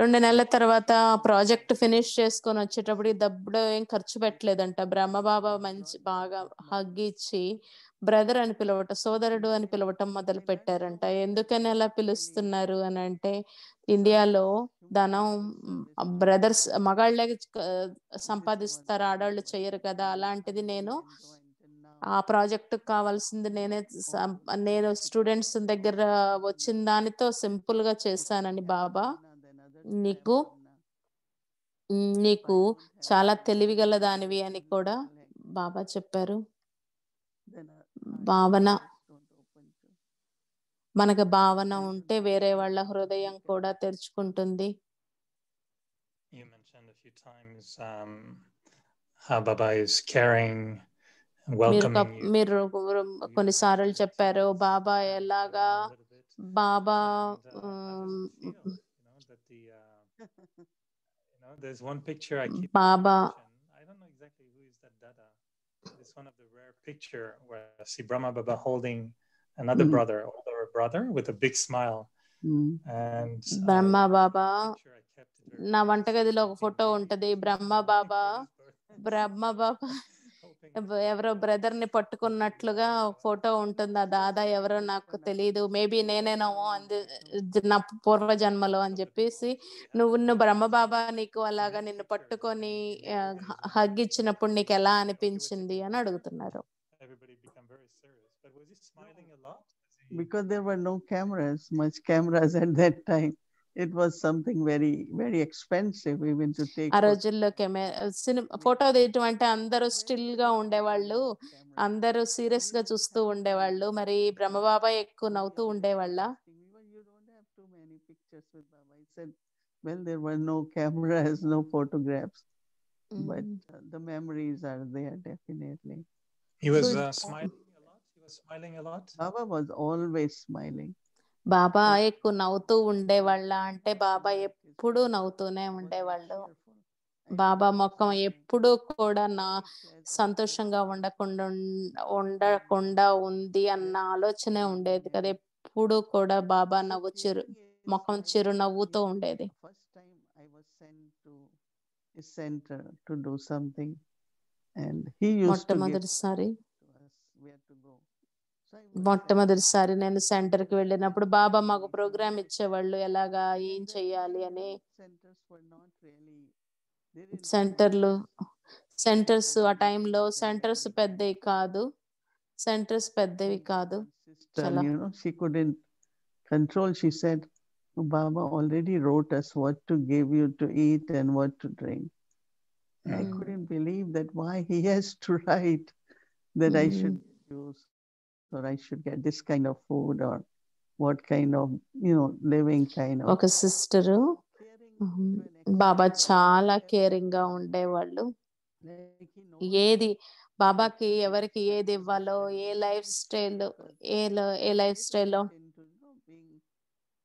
2 నెలల తర్వాత ప్రాజెక్ట్ ఫినిష్ చేసుకొని వచ్చేటప్పుడు డబ్బులు ఏం ఖర్చు పెట్టలేదంట. బ్రహ్మబాబా బాగా హగ్ ఇచ్చి బ్రదర్ అని సోదరుడు అని పిలవటం మొదలు పెట్టారంట. ఎందుకని అలా పిలుస్తున్నారు అని అంటే, ఇండియాలో ధనం బ్రదర్స్ మగాళ్ళే సంపాదిస్తారు, ఆడవాళ్ళు చెయ్యరు కదా. అలాంటిది నేను ఆ ప్రాజెక్ట్ కావాల్సింది నేను స్టూడెంట్స్ దగ్గర వచ్చిన దానితో సింపుల్ గా చేశానని బాబా నీకు చాలా తెలివిగల దానివి అని కూడా బాబా చెప్పారు. మనకు భావన ఉంటే వేరే వాళ్ళ హృదయం కూడా తెరుచుకుంటుంది. You mentioned a few times how Baba is caring and welcoming you. మీరు కొన్నిసార్లు చెప్పారు బాబా ఎలాగా there's one picture I keep Baba. I don't know exactly who is that Dada. It's one of the rare picture where I see Brahma Baba holding another older brother with a big smile. And Brahma Baba నా వంటగదిలో ఒక ఫోటో ఉంటది. బ్రహ్మ బాబా ఎవరో బ్రదర్ ని పట్టుకున్నట్లుగా ఫోటో ఉంటుంది. ఆ దాదా ఎవరో నాకు తెలియదు, మేబీ నేనేనేమో నా పూర్వ జన్మలో అని చెప్పేసి, నువ్వు బ్రహ్మబాబా నీకు అలాగా నిన్ను పట్టుకొని హగ్ ఇచ్చినప్పుడు నీకు ఎలా అనిపించింది అని అడుగుతున్నారు. Because there were no much cameras at that time. It was something very, very expensive even to take. ఆ రోజుల్లో ఫోటో తీయటం అంటే అందరూ స్టిల్ గా ఉండేవాళ్ళు, అందరూ సీరియస్ గా చూస్తూ ఉండేవాళ్ళు. మరి బ్రహ్మబాబా ఎక్కువ నవ్వుతూ ఉండేవాళ్ళ. You don't have too many pictures with Baba. He said, well, there were no cameras, no photographs, but the memories are there definitely. He was smiling a lot. He was smiling a lot. Baba was always smiling. బాబా ఎక్కువ నవ్వుతూ ఉండేవాళ్ళ అంటే బాబా ఎప్పుడూ నవ్వుతూనే ఉండేవాళ్ళు. బాబా ముఖం ఎప్పుడూ కూడా సంతోషంగా ఉండకుండా ఉంది అన్న ఆలోచనే ఉండేది కదా. ఎప్పుడు కూడా బాబా నవ్వు ముఖం చిరునవ్వుతో ఉండేది. First time I was sent to a center to do something, and he used to give మొట్టమొదటిసారి to us where to go. So I was మొట్టమొదటిసారి నేను సెంటర్కి వెళ్ళినప్పుడు బాబా మాకు ప్రోగ్రామ్ ఇచ్చేవాళ్ళు, ఎలాగా ఏం చెయ్యాలి అని. centers were not really, they didn't సెంటర్లు సెంటర్స్ ఆ టైంలో సెంటర్స్ పెద్దవి కాదు, సెంటర్స్ పెద్దవి కాదు. sister, చాలా she couldn't control. She said, Baba already wrote us what to give you to eat and what to drink. I couldn't believe that why he has to write that I should use or I should get this kind of food or what kind of, living kind of. ఒక సిస్టరు బాబా చాలా కేరింగ్ గా ఉండేవాళ్ళు. ఏది బాబాకి ఎవరికి ఏది ఇవ్వాలో, ఏ లైఫ్ స్టైల్ లో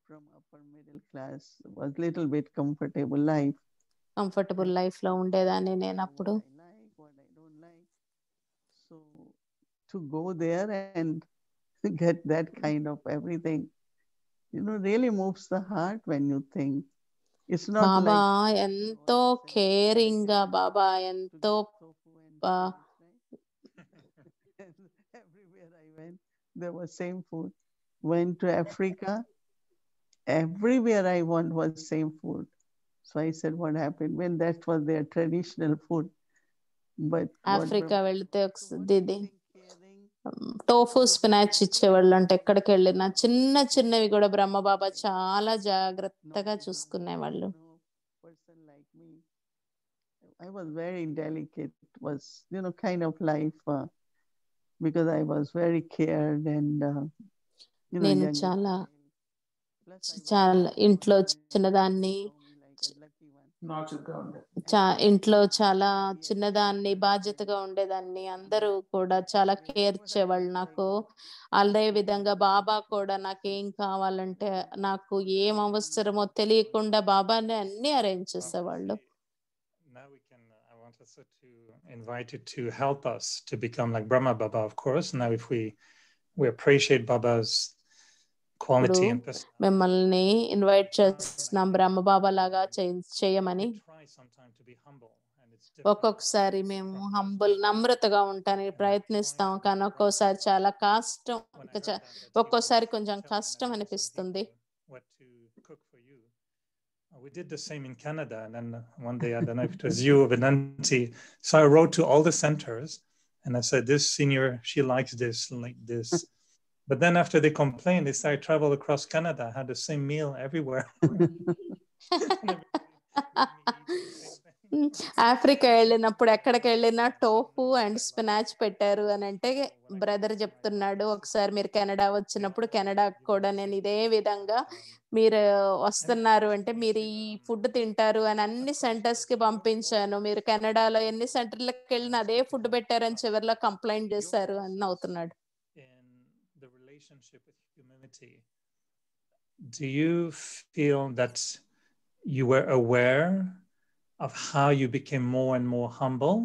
From upper middle class was little bit comfortable life. Comfortable life లో ఉండేదాన్ని నేను అప్పుడు. What I like, what I don't like. So to go there and get that kind of everything, really moves the heart when you think. It's not Baba like ఎంతో కేరింగ్ గా, బాబా ఎంతో everywhere I went, there was same food. Went to Africa, everywhere I went was same food. So I said, what happened when that was their traditional food? But Africa వెళితే ఒకసారి టోఫు స్పినాచ్ ఇచ్చేవాళ్ళు. అంటే ఎక్కడికి వెళ్ళినా చిన్న చిన్నవి కూడా బ్రహ్మబాబా చాలా జాగ్రత్తగా చూసుకునేవాళ్ళు. person like me, I was very delicate, was kind of life, because I was very cared and నేను young చాలా child. Plus I was చాలా ఇంట్లో చిన్నదాన్ని, like a lucky one. నాచుగా ఉండే ఇంట్లో చాలా చిన్నదాన్ని, బాధ్యతగా ఉండేదాన్ని. అందరూ కూడా చాలా కేర్ చేవాళ్ళు నాకు. అదే విధంగా బాబా కూడా నాకేం కావాలంటే, నాకు ఏం అవసరమో తెలియకుండా బాబానే అన్ని అరేంజ్ చేసేవాళ్ళు. Now I want also to invite you to help us to become like Brahma Baba, of course. Now if we appreciate Baba's quality and personality, మిమ్మల్ని ఇన్వైట్ చేస్తున్నాం బ్రహ్మ బాబా లాగా చేయమని. try sometimes to be humble, and it's ఒక్కొక్కసారి మేము నమ్రతగా ఉండడానికి ప్రయత్నిస్తాం, కానీ ఒక్కోసారి చాలా కష్టం, ఒక్కోసారి కొంచెం కష్టం అనిపిస్తుంది. what to cook for you. We did the same in Canada, and then one day, I don't know if it was you or Venanti, so I wrote to all the centers and I said, this senior, she likes this, like this. But then after they complained, they said, I traveled across Canada, I had the same meal everywhere. Africa వెళ్ళినప్పుడు ఎక్కడికి వెళ్ళినా టోఫు అండ్ స్పినాచ్ పెట్టారు అని అంటే బ్రదర్ చెప్తున్నాడు, ఒకసారి మీరు కెనడా వచ్చినప్పుడు కెనడాకు కూడా నేను ఇదే విధంగా మీరు వస్తున్నారు అంటే మీరు ఈ ఫుడ్ తింటారు అని అన్ని సెంటర్స్ కి పంపించాను, మీరు కెనడాలో ఎన్ని సెంటర్లకు వెళ్ళినా అదే ఫుడ్ పెట్టారని చివరిలో కంప్లైంట్ చేశారు అని అవుతున్నాడు. The relationship with humanity, do you feel that you were aware of how you became more and more humble,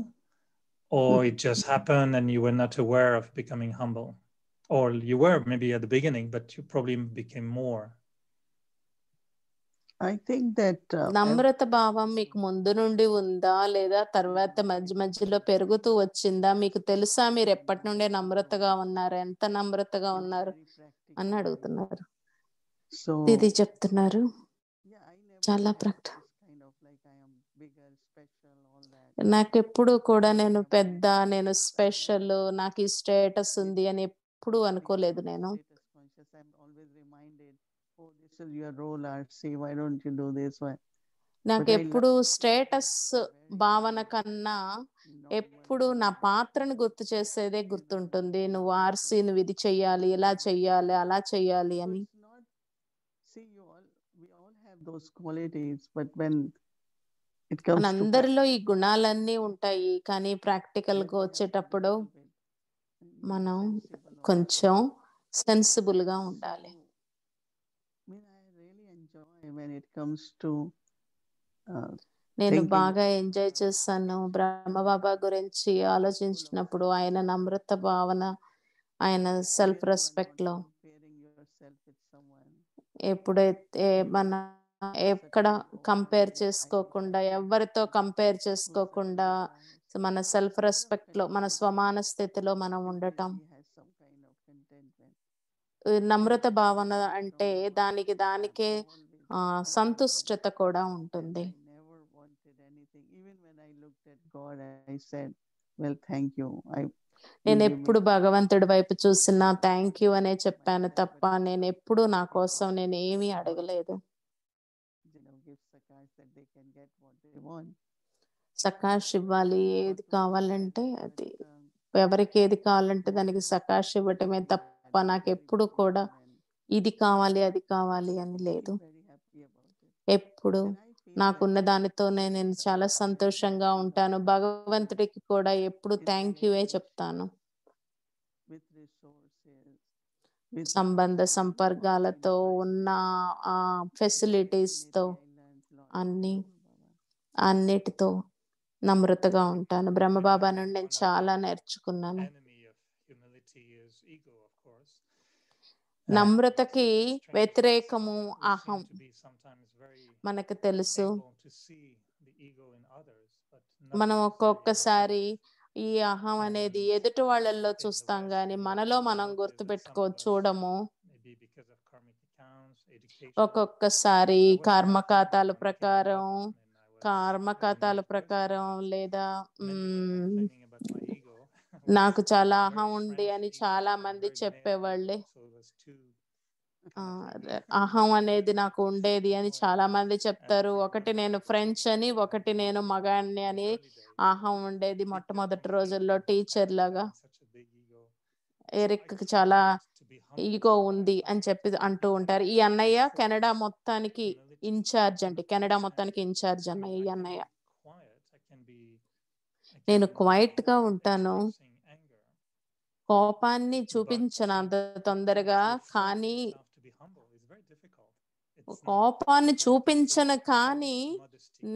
or it just happened and you were not aware of becoming humble, or you were maybe at the beginning but you probably became more? I think that నమ్రత భావం మీకు ముందు నుండి ఉందా లేదా తర్వాత మధ్య మధ్యలో పెరుగుతూ వచ్చిందా? మీకు తెలుసా మీరు ఎప్పటి నుండే నమ్రతగా ఉన్నారు, ఎంత నమ్రతగా ఉన్నారు అని అడుగుతున్నారు. ఇది చెప్తున్నారు చాలా నాకెప్పుడు కూడా నేను పెద్ద, నేను స్పెషల్, నాకు ఈ స్టేటస్ ఉంది అని ఎప్పుడు అనుకోలేదు. నేను నాకు ఎప్పుడు స్టేటస్ భావన కన్నా ఎప్పుడు నా పాత్రను గుర్తు చేసేదే గుర్తుంటుంది. నువ్వు ఆర్సి, నువ్వు ఇది చెయ్యాలి, ఇలా చెయ్యాలి, అలా చెయ్యాలి అని. మనందరిలో ఈ గుణాలన్నీ ఉంటాయి, కానీ ప్రాక్టికల్ గా వచ్చేటప్పుడు మనం కొంచెం సెన్సిబుల్ గా ఉండాలి. నేను బాగా ఎంజాయ్ చేశాను బ్రహ్మబాబా గురించి ఆలోచించినప్పుడు. ఆయన నమ్రత భావన, ఆయన సెల్ఫ్ రెస్పెక్ట్ లో ఎప్పుడైతే మన ఎక్కడ కంపేర్ చేసుకోకుండా, ఎవరితో కంపేర్ చేసుకోకుండా మన సెల్ఫ్ రెస్పెక్ట్‌లో, మన స్వమాన స్థితిలో మనం ఉండటం. నమ్రత భావన అంటే దానికే సంతుష్టత కూడా ఉంటుంది. నేను ఎప్పుడు భగవంతుడి వైపు చూసినా థ్యాంక్ యూ అనే చెప్పాను తప్ప నేను ఎప్పుడు నా కోసం నేను ఏమీ అడగలేదు. సకాష్ ఇవ్వాలి, ఏది కావాలంటే అది, ఎవరికి ఏది కావాలంటే దానికి సకాష్ ఇవ్వటమే తప్ప నాకు ఎప్పుడు కూడా ఇది కావాలి అది కావాలి అని లేదు. ఎప్పుడు నాకున్న దానితోనే నేను చాలా సంతోషంగా ఉంటాను. భగవంతుడికి కూడా ఎప్పుడు థ్యాంక్ యూ చెప్తాను. సంబంధ సంపర్కాలతో ఉన్న ఆ ఫెసిలిటీస్తో అన్నిటితో నమ్రతగా ఉంటాను. బ్రహ్మబాబా నుండి నేను చాలా నేర్చుకున్నాను. నమ్రతకి వ్యతిరేకము అహం. మనకు తెలుసు, మనం ఒక్కొక్కసారి ఈ అహం అనేది ఎదుటి వాళ్ళల్లో చూస్తాం గాని మనలో మనం చూడము. ఒక్కొక్కసారి కర్మఖాతాల ప్రకారం లేదా నాకు చాలా అహం ఉంది అని చాలా మంది చెప్పేవాళ్ళే. అహం అనేది నాకు ఉండేది అని చాలా మంది చెప్తారు. ఒకటి నేను ఫ్రెంచ్ అని, ఒకటి నేను మగాణ్ణి అని అహం ఉండేది మొట్టమొదటి రోజుల్లో టీచర్ లాగా. ఎరిక్ చాలా ఈగో ఉంది అని చెప్పి అంటూ ఉంటారు. ఈ అన్నయ్య కెనడా మొత్తానికి ఇన్ఛార్జ్ అన్నయ్య. ఈ అన్నయ్య నేను క్వైట్ గా ఉంటాను, కోపాన్ని చూపించను అంత తొందరగా, కానీ కోపాన్ని చూపించను కానీ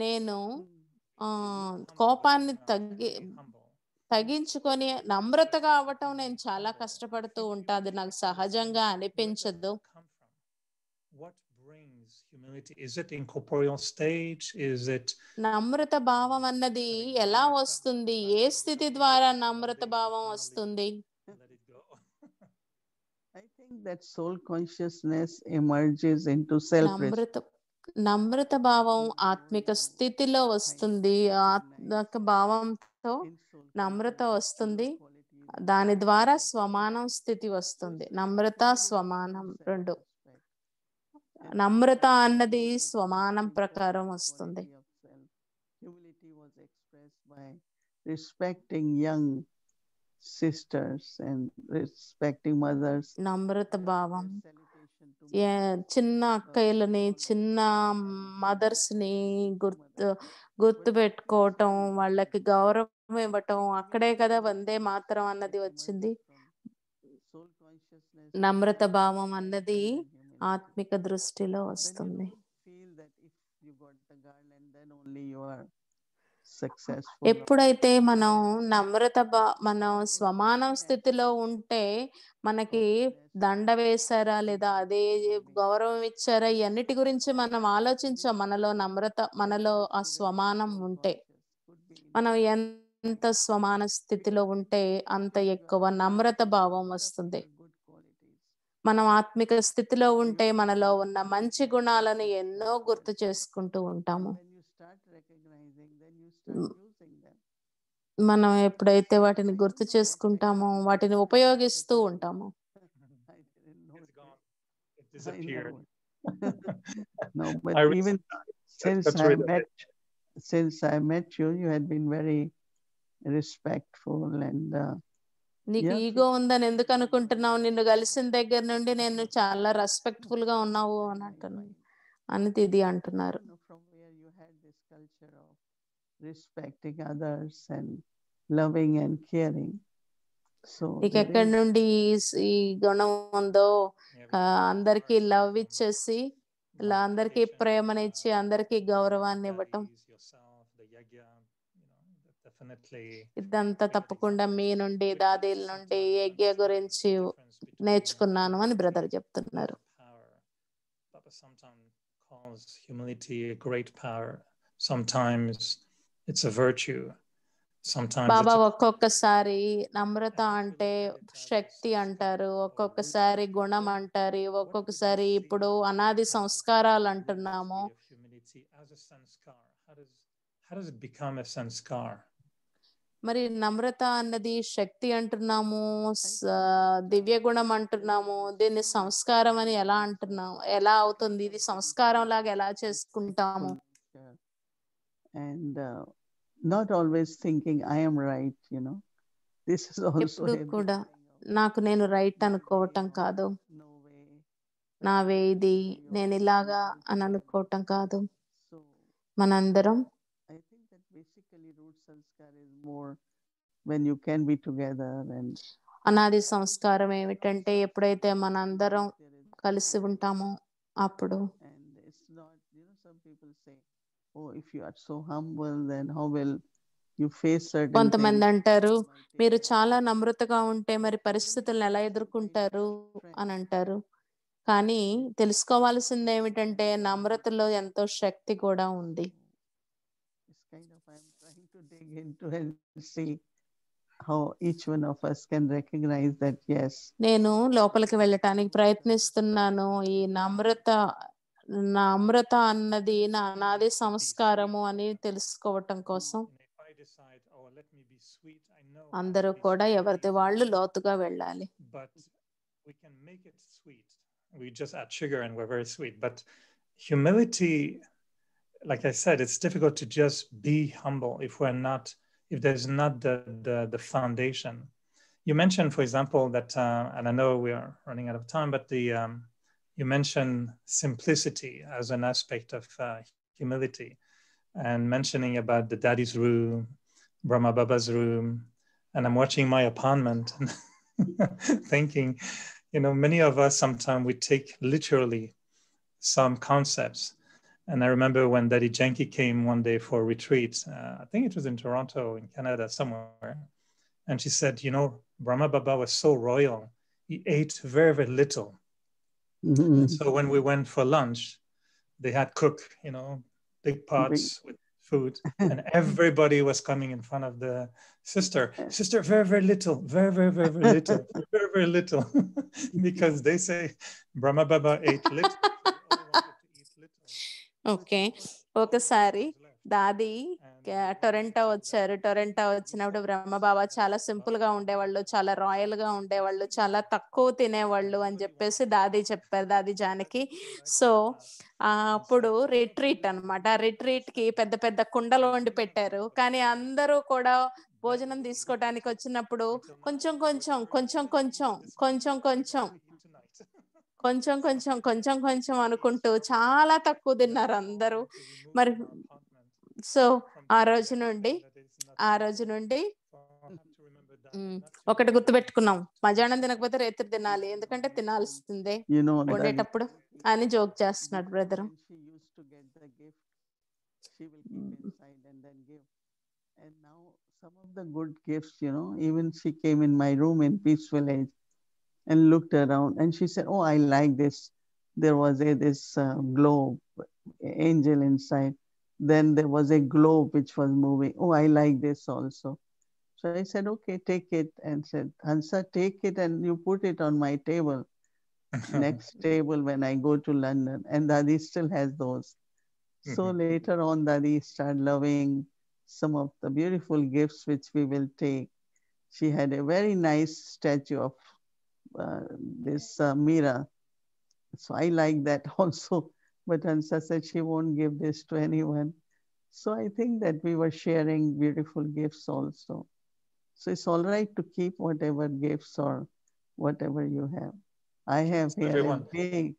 నేను కోపాన్ని తగ్గించుకొని నమ్రతగా అవ్వటం నేను చాలా కష్టపడుతూ ఉంటా. అది నాకు సహజంగా అనిపించదు. నమ్రత భావం అన్నది ఎలా వస్తుంది? ఏ స్థితి ద్వారా నమ్రత భావం వస్తుంది? I think that soul consciousness emerges into self-respect. నమ్రత భావం ఆత్మిక స్థితిలో వస్తుంది. ఆత్మిక భావంతో నమ్రత వస్తుంది. దాని ద్వారా స్వమానం స్థితి వస్తుంది. నమ్రత స్వమానం రెండు. నమ్రత అన్నది స్వమానం ప్రకారం వస్తుంది. Respecting young sisters and respecting mothers. నమ్రత భావం చిన్న అక్కయ్యలని, చిన్న మదర్స్ ని గుర్తు పెట్టుకోవటం, వాళ్ళకి గౌరవం ఇవ్వటం. అక్కడే కదా వందే మాతరం అన్నది వచ్చింది. నమ్రత భావం అన్నది ఆత్మిక దృష్టిలో వస్తుంది. ఎప్పుడైతే మనం మనం స్వమానం స్థితిలో ఉంటే మనకి దండ వేశారా లేదా అదే గౌరవం ఇచ్చారా ఇవన్నిటి గురించి మనం ఆలోచించాం. మనలో ఆ స్వమానం ఉంటే, మనం ఎంత స్వమాన స్థితిలో ఉంటే అంత ఎక్కువ నమ్రత భావం వస్తుంది. మనం ఆత్మిక స్థితిలో ఉంటే మనలో ఉన్న మంచి గుణాలను ఎన్నో గుర్తు చేసుకుంటూ ఉంటాము. మనం ఎప్పుడైతే వాటిని గుర్తు చేసుకుంటామో వాటిని ఉపయోగిస్తూ ఉంటాము. No, but even since I met you, you had been very respectful and నీకు ఈగో ఉందని ఎందుకు అనుకుంటున్నావు? నిన్ను కలిసిన దగ్గర నుండి నేను చాలా రెస్పెక్ట్ఫుల్ గా ఉన్నావు అని అంటున్నాను అని ఇది అంటున్నారు. Respecting others and loving and caring. So నీకు ఎక్కడి నుండి ఈ గుణం ఉందో, అందరికి లవ్ ఇచ్చేసి అందరికి ప్రేమనిచ్చి అందరికి గౌరవాన్ని ఇవ్వటం, ఇదంతా తప్పకుండా మీ నుండి, దాదీల నుండి, యజ్ఞ గురించి నేర్చుకున్నాను అని బ్రదర్ చెప్తున్నారు. Papa sometimes calls humility a great power. Sometimes it's a virtue. Sometimes Baba it's ఒక్కొక్కసారి నమ్రత అంటే శక్తి అంటారు, ఒక్కొక్కసారి గుణం అంటారు, ఒక్కొక్కసారి ఇప్పుడు అనాది సంస్కారాలు అంటున్నాము. humility as a sanskar. How does it become a sanskar? మరి నమ్రత అన్నది శక్తి అంటున్నాము, దివ్య గుణం అంటున్నాము, దీన్ని సంస్కారం అని ఎలా అంటున్నాము, ఎలా అవుతుంది ఇది సంస్కారం లాగా ఎలా చేసుకుంటాము? And not always thinking I am right, you know. This is also ఎప్పుడు a big కూడా thing of నాకు నేను రైట్ అనుకోవటం కాదు, no way. నావే ఇది, నేను ఇలాగా అని అనుకోవటం కాదు. So మనందరం I think that basically root sanskar is more when you can be together and అనాది సంస్కారం ఏమిటంటే ఎప్పుడైతే మనందరం there is కలిసి ఉంటామో అప్పుడు. and it's not, you know, some people say, oh, if you are so humble, then how will you face certain కొంతమంది things? అంటారు, Might take మీరు time. చాలా నమ్రతగా ఉంటే మరి పరిస్థితులను ఎలా ఎదుర్కొంటారు అని అంటారు. కానీ తెలుసుకోవాల్సింది ఏమిటంటే నమ్రతలో ఎంతో శక్తి కూడా ఉంది. It's kind of, I'm trying to dig into and see how each one of us can recognize that, yes, నేను లోపలికి వెళ్ళటానికి ప్రయత్నిస్తున్నాను. ఈ నమ్రత అన్నది నా అనాది సంస్కారము అని తెలుసుకోవటం కోసం. If I decide, oh, let me be sweet, I know how to అందరూ be కూడా sweet, ఎవరిది వాళ్ళు లోతుగా వెళ్ళాలి. but we can make it sweet. We just add sugar and we're very sweet. But humility, like I said, it's difficult to just be humble if there's not the foundation. You mentioned, for example, that, and I know we are running out of time, but you mentioned simplicity as an aspect of humility, and mentioning about the daddy's room, Brahma Baba's room, and I'm watching my apartment and thinking, you know, many of us sometimes we take literally some concepts. And I remember when Daddy Janki came one day for a retreat, I think it was in Toronto, in Canada, somewhere. And she said, you know, Brahma Baba was so royal. He ate very, very little. And so when we went for lunch, they had cook, you know, big pots with food. And everybody was coming in front of the sister, very, very little, very, very, very, very little, very, very little. Because they say Brahma Baba ate little. Okay, ఒకసారి దాది టొరంటో వచ్చారు. టొరంటో వచ్చినప్పుడు బ్రహ్మబాబా చాలా సింపుల్ గా ఉండేవాళ్ళు, చాలా రాయల్ గా ఉండేవాళ్ళు, చాలా తక్కువ తినేవాళ్ళు అని చెప్పేసి దాది చెప్పారు, దాది జానకి. సో అప్పుడు రిట్రీట్ అనమాట, రిట్రీట్ కి పెద్ద పెద్ద కుండలు వండి పెట్టారు. కానీ అందరూ కూడా భోజనం తీసుకోవటానికి వచ్చినప్పుడు కొంచెం కొంచెం కొంచెం కొంచెం కొంచెం కొంచెం కొంచెం కొంచెం కొంచెం కొంచెం అనుకుంటూ చాలా తక్కువ తిన్నారు అందరూ. మరి సో ఆ రోజు నుండి ఒకటి గుర్తుపెట్టుకున్నాం, మధ్యాహ్నం తినకపోతే రేత్రి తినాలి, ఎందుకంటే తినాల్సిందే వండేటప్పుడు అని జోక్ చేస్తున్నాడు brother. And now some of the good gifts, you know, even she came in my room in Peace Village and looked around and she said, oh, I like this. There was this globe, angel inside. Then there was a globe which was moving. Oh, I like this also. So I said, okay, take it. And said, Hansa, take it and you put it on my table. Next table when I go to London. And Dadi still has those. So later on, Dadi started loving some of the beautiful gifts which we will take. She had a very nice statue of this Meera. So I like that also. But Hansa said she won't give this to anyone. So I think that we were sharing beautiful gifts also. So it's all right to keep whatever gifts or whatever you have. I have here everyone. a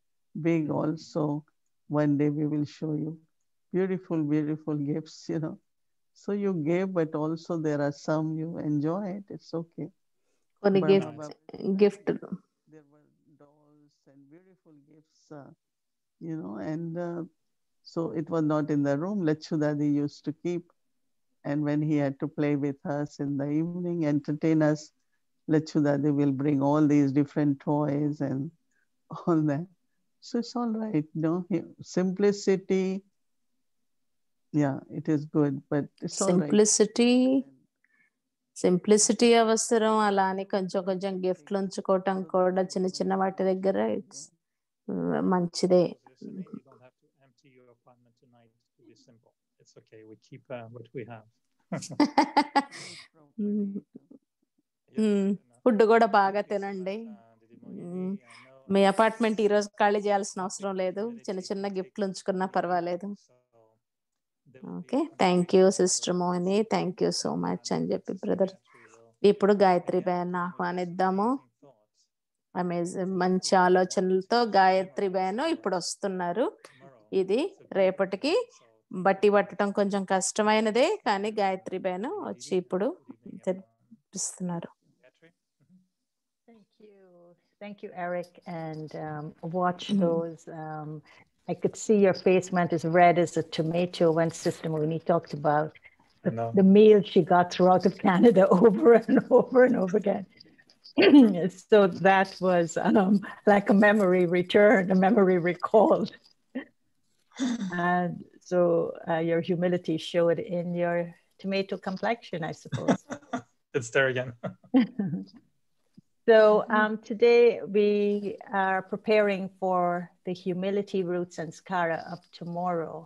big also. One day we will show you beautiful, beautiful gifts, you know. So you gave, but also there are some you enjoy it. It's okay. కొన్ని gift There were dolls and beautiful gifts, you know, and so it was not in the room. Lachu Dadi used to keep. And when he had to play with us in the evening, entertain us, Lachu Dadi will bring all these different toys and all that. So it's all right, no? Simplicity, yeah, it is good, but it's all right. Simplicity అవసరం. అలానే కొంచెం కొంచెం గిఫ్ట్లు ఉంచుకోవటం కూడా చిన్న చిన్న వాటి దగ్గర ఇట్స్ మంచిదే. You don't have to empty your apartment tonight to be simple. It's okay. We keep what we have. Food కూడా బాగా తినండి. మీ అపార్ట్మెంట్ ఈరోజు ఖాళీ చేయాల్సిన అవసరం లేదు. చిన్న చిన్న గిఫ్ట్లు ఉంచుకున్నా పర్వాలేదు. Okay, thank you sister Mohini, thank you so much అని చెప్పి బ్రదర్. ఇప్పుడు గాయత్రి బేన్ ఆహ్వానిద్దాము. అమేజింగ్, మంచి ఆలోచనలతో గాయత్రి బేన్ ఇప్పుడు వస్తున్నారు. ఇది రేపటికి బట్టి పట్టడం కొంచెం కష్టమైనదే, కానీ గాయత్రి బేన్ వచ్చి ఇప్పుడు తెప్పిస్తున్నారు. Thank you, Eric, and watch those. I could see your face went as red as a tomato when Sister Moini talked about the meal she got throughout of Canada over and over and over again. So that was like a memory return, a memory recalled. And so your humility showed in your tomato complexion, I suppose. It's there again. So today we are preparing for the humility roots and skara of tomorrow.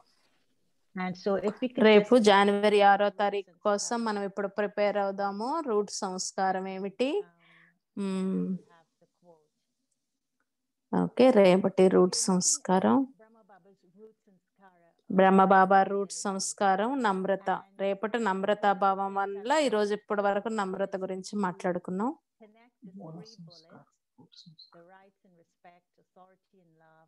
And so if we could రేపు జనవరి 6వ తారీఖు కోసం మనం ఇప్పుడు ప్రిపేర్ అవుదాము. రూట్ సంస్కారం ఏమిటి? ఓకే, రేపటి రూట్ సంస్కారం బ్రహ్మబాబా రూట్ సంస్కారం నమ్రత. రేపటి నమ్రతా భావం వల్ల ఈరోజు ఇప్పటి వరకు నమ్రత గురించి మాట్లాడుకున్నాం. The rights and respect, authority and love,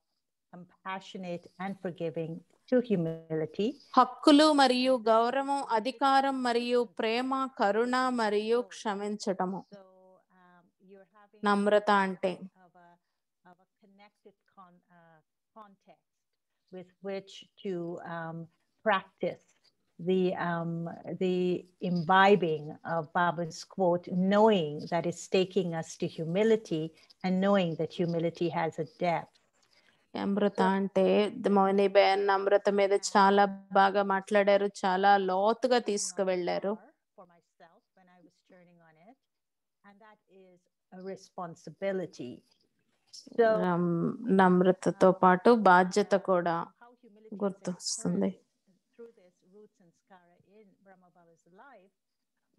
compassionate and forgiving to humility. హక్కులు మరియు గౌరవం, అధికారం మరియు ప్రేమ, కరుణ మరియు క్షమించటము. నమ్రత అంటే connected context with which to practice the imbibing of Baba's quote, knowing that it's taking us to humility and knowing that humility has a depth. నమ్రత అంటే మోహిని బేన్ నమ్రత మీద చాలా బాగా మాట్లాడారు, చాలా లోతుగా తీసుకువెళ్ళారు. For myself when I was turning on it, and that is a responsibility. So నమ్రతతో పాటు బాధ్యత కూడా గుర్తొస్తుంది. Through this roots and skara in Brahma Baba's life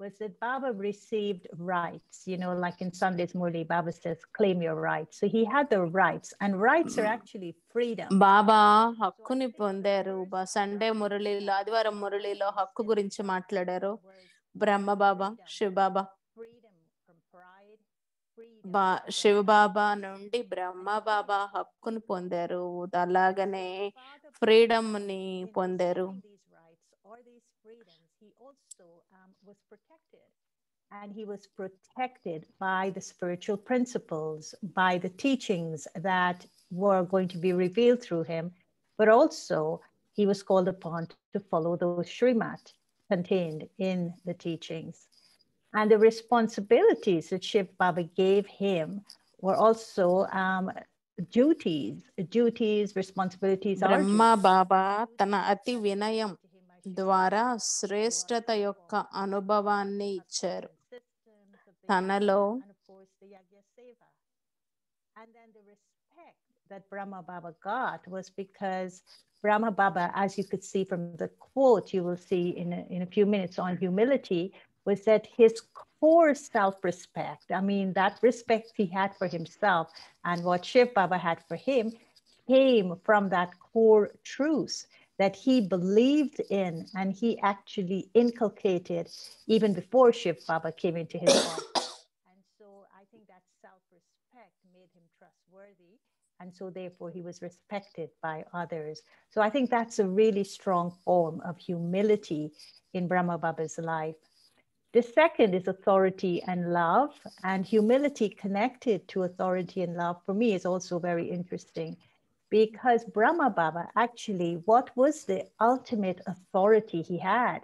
was that Baba received rights, you know, like in Sunday's Murli, Baba says, claim your rights. So he had the rights, and rights are actually freedom. బాబా హక్కుని పొందారు. సండే మురళిలో, ఆదివారం మురళిలో హక్కు గురించి మాట్లాడారు. బ్రహ్మ బాబా, శివ బాబా, శివ బాబా నుండి బ్రహ్మ బాబా హక్కుని పొందారు. అలాగనే ఫ్రీడమ్ ని పొందారు. Was protected, and he was protected by the spiritual principles, by the teachings that were going to be revealed through him, but also he was called upon to follow those Srimad contained in the teachings. And the responsibilities that Shiv Baba gave him were also duties, responsibilities. బ్రహ్మ బాబా తన అతి వినయం ద్వారా శ్రేష్టత యొక్క అనుభవాన్ని ఇచ్చారు తనలో. And then the respect that Brahma Baba got was because Brahma Baba, as you could see from the quote you will see in a few minutes on humility, was that his core self-respect, I mean, that respect he had for himself and what Shiv Baba had for him came from that core truth that he believed in and he actually inculcated even before Shiv Baba came into his life. And so I think that self-respect made him trustworthy, and so therefore he was respected by others. So I think that's a really strong form of humility in Brahma Baba's life. The second is authority and love, and humility connected to authority and love for me is also very interesting. Because Brahma Baba actually, what was the ultimate authority he had?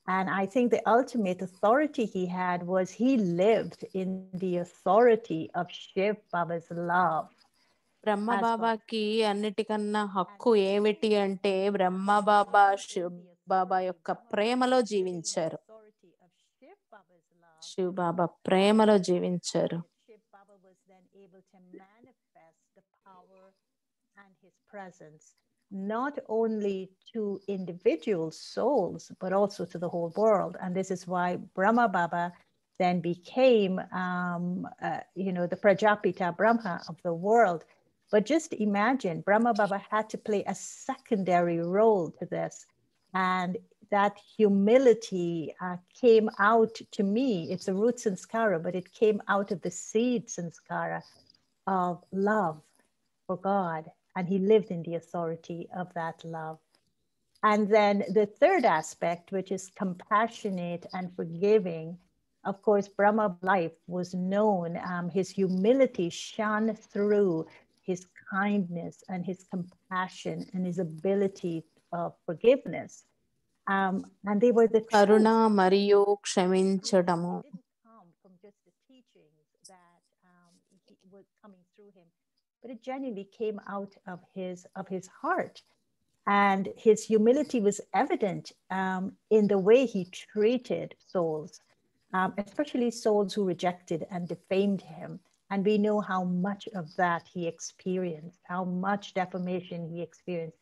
And I think the ultimate authority he had was he lived in the authority of Shiv Baba's love. బ్రహ్మబాబాకి అన్నిటికన్నా హక్కు ఏమిటి అంటే బ్రహ్మబాబా శివబాబా యొక్క ప్రేమలో జీవించారు. శివబాబా ప్రేమలో జీవించారు. Baba was then able to manifest the power and his presence, not only to individual souls, but also to the whole world. And this is why Brahma Baba then became, the Prajapita Brahma of the world. But just imagine, Brahma Baba had to play a secondary role to this. And that humility came out to me. It's a root sanskara, but it came out of the seed sanskara of love for God. And he lived in the authority of that love. And then the third aspect, which is compassionate and forgiving, of course, Brahma's life was known. His humility shone through his kindness and his compassion and his ability of forgiveness. And they were the కరుణ మరియు క్షమించడము. didn't come from just the teachings that was coming through him, but it genuinely came out of his heart. And his humility was evident in the way he treated souls, especially souls who rejected and defamed him. And we know how much of that he experienced, how much defamation he experienced.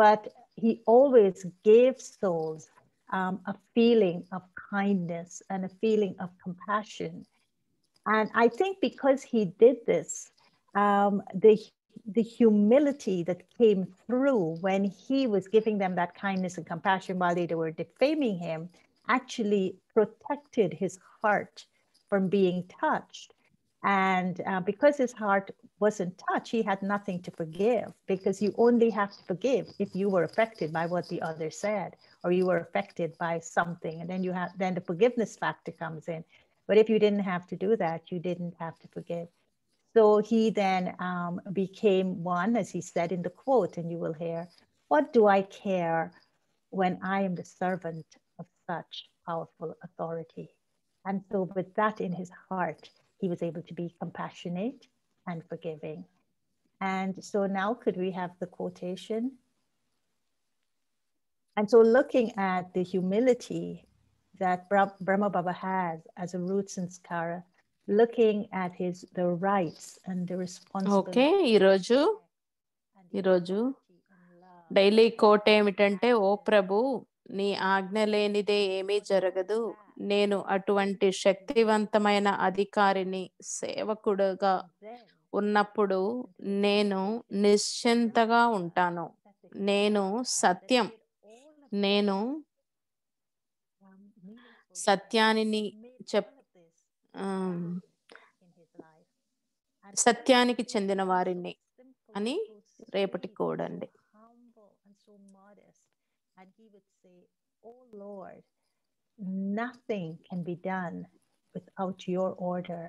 But he always gave souls a feeling of kindness and a feeling of compassion. And I think because he did this, the humility that came through when he was giving them that kindness and compassion while they were defaming him actually protected his heart from being touched. And because his heart wasn't touched, he had nothing to forgive, because you only have to forgive if you were affected by what the other said, or you were affected by something, and then the forgiveness factor comes in. But if you didn't have to do that, you didn't have to forgive. So he then became one, as he said in the quote, and you will hear, "What do I care when I am the servant of such powerful authority?" And so with that in his heart, he was able to be compassionate and forgiving. And so now could we have the quotation? And so looking at the humility that Brahma Baba has as a root sanskara, looking at the rights and the responsibility. Okay, ఈరోజు డైలీ కోట్ ఏమిటంటే, ఓ ప్రభు, నీ ఆజ్ఞ లేనిదే ఏమీ జరగదు. నేను అటువంటి శక్తివంతమైన అధికారిని, సేవకుడుగా ఉన్నప్పుడు నేను నిశ్చింతగా ఉంటాను. నేను సత్యానికి చెందిన వారిని అని రేపటి కోడండి. And he would say, "Oh Lord, nothing can be done without your order.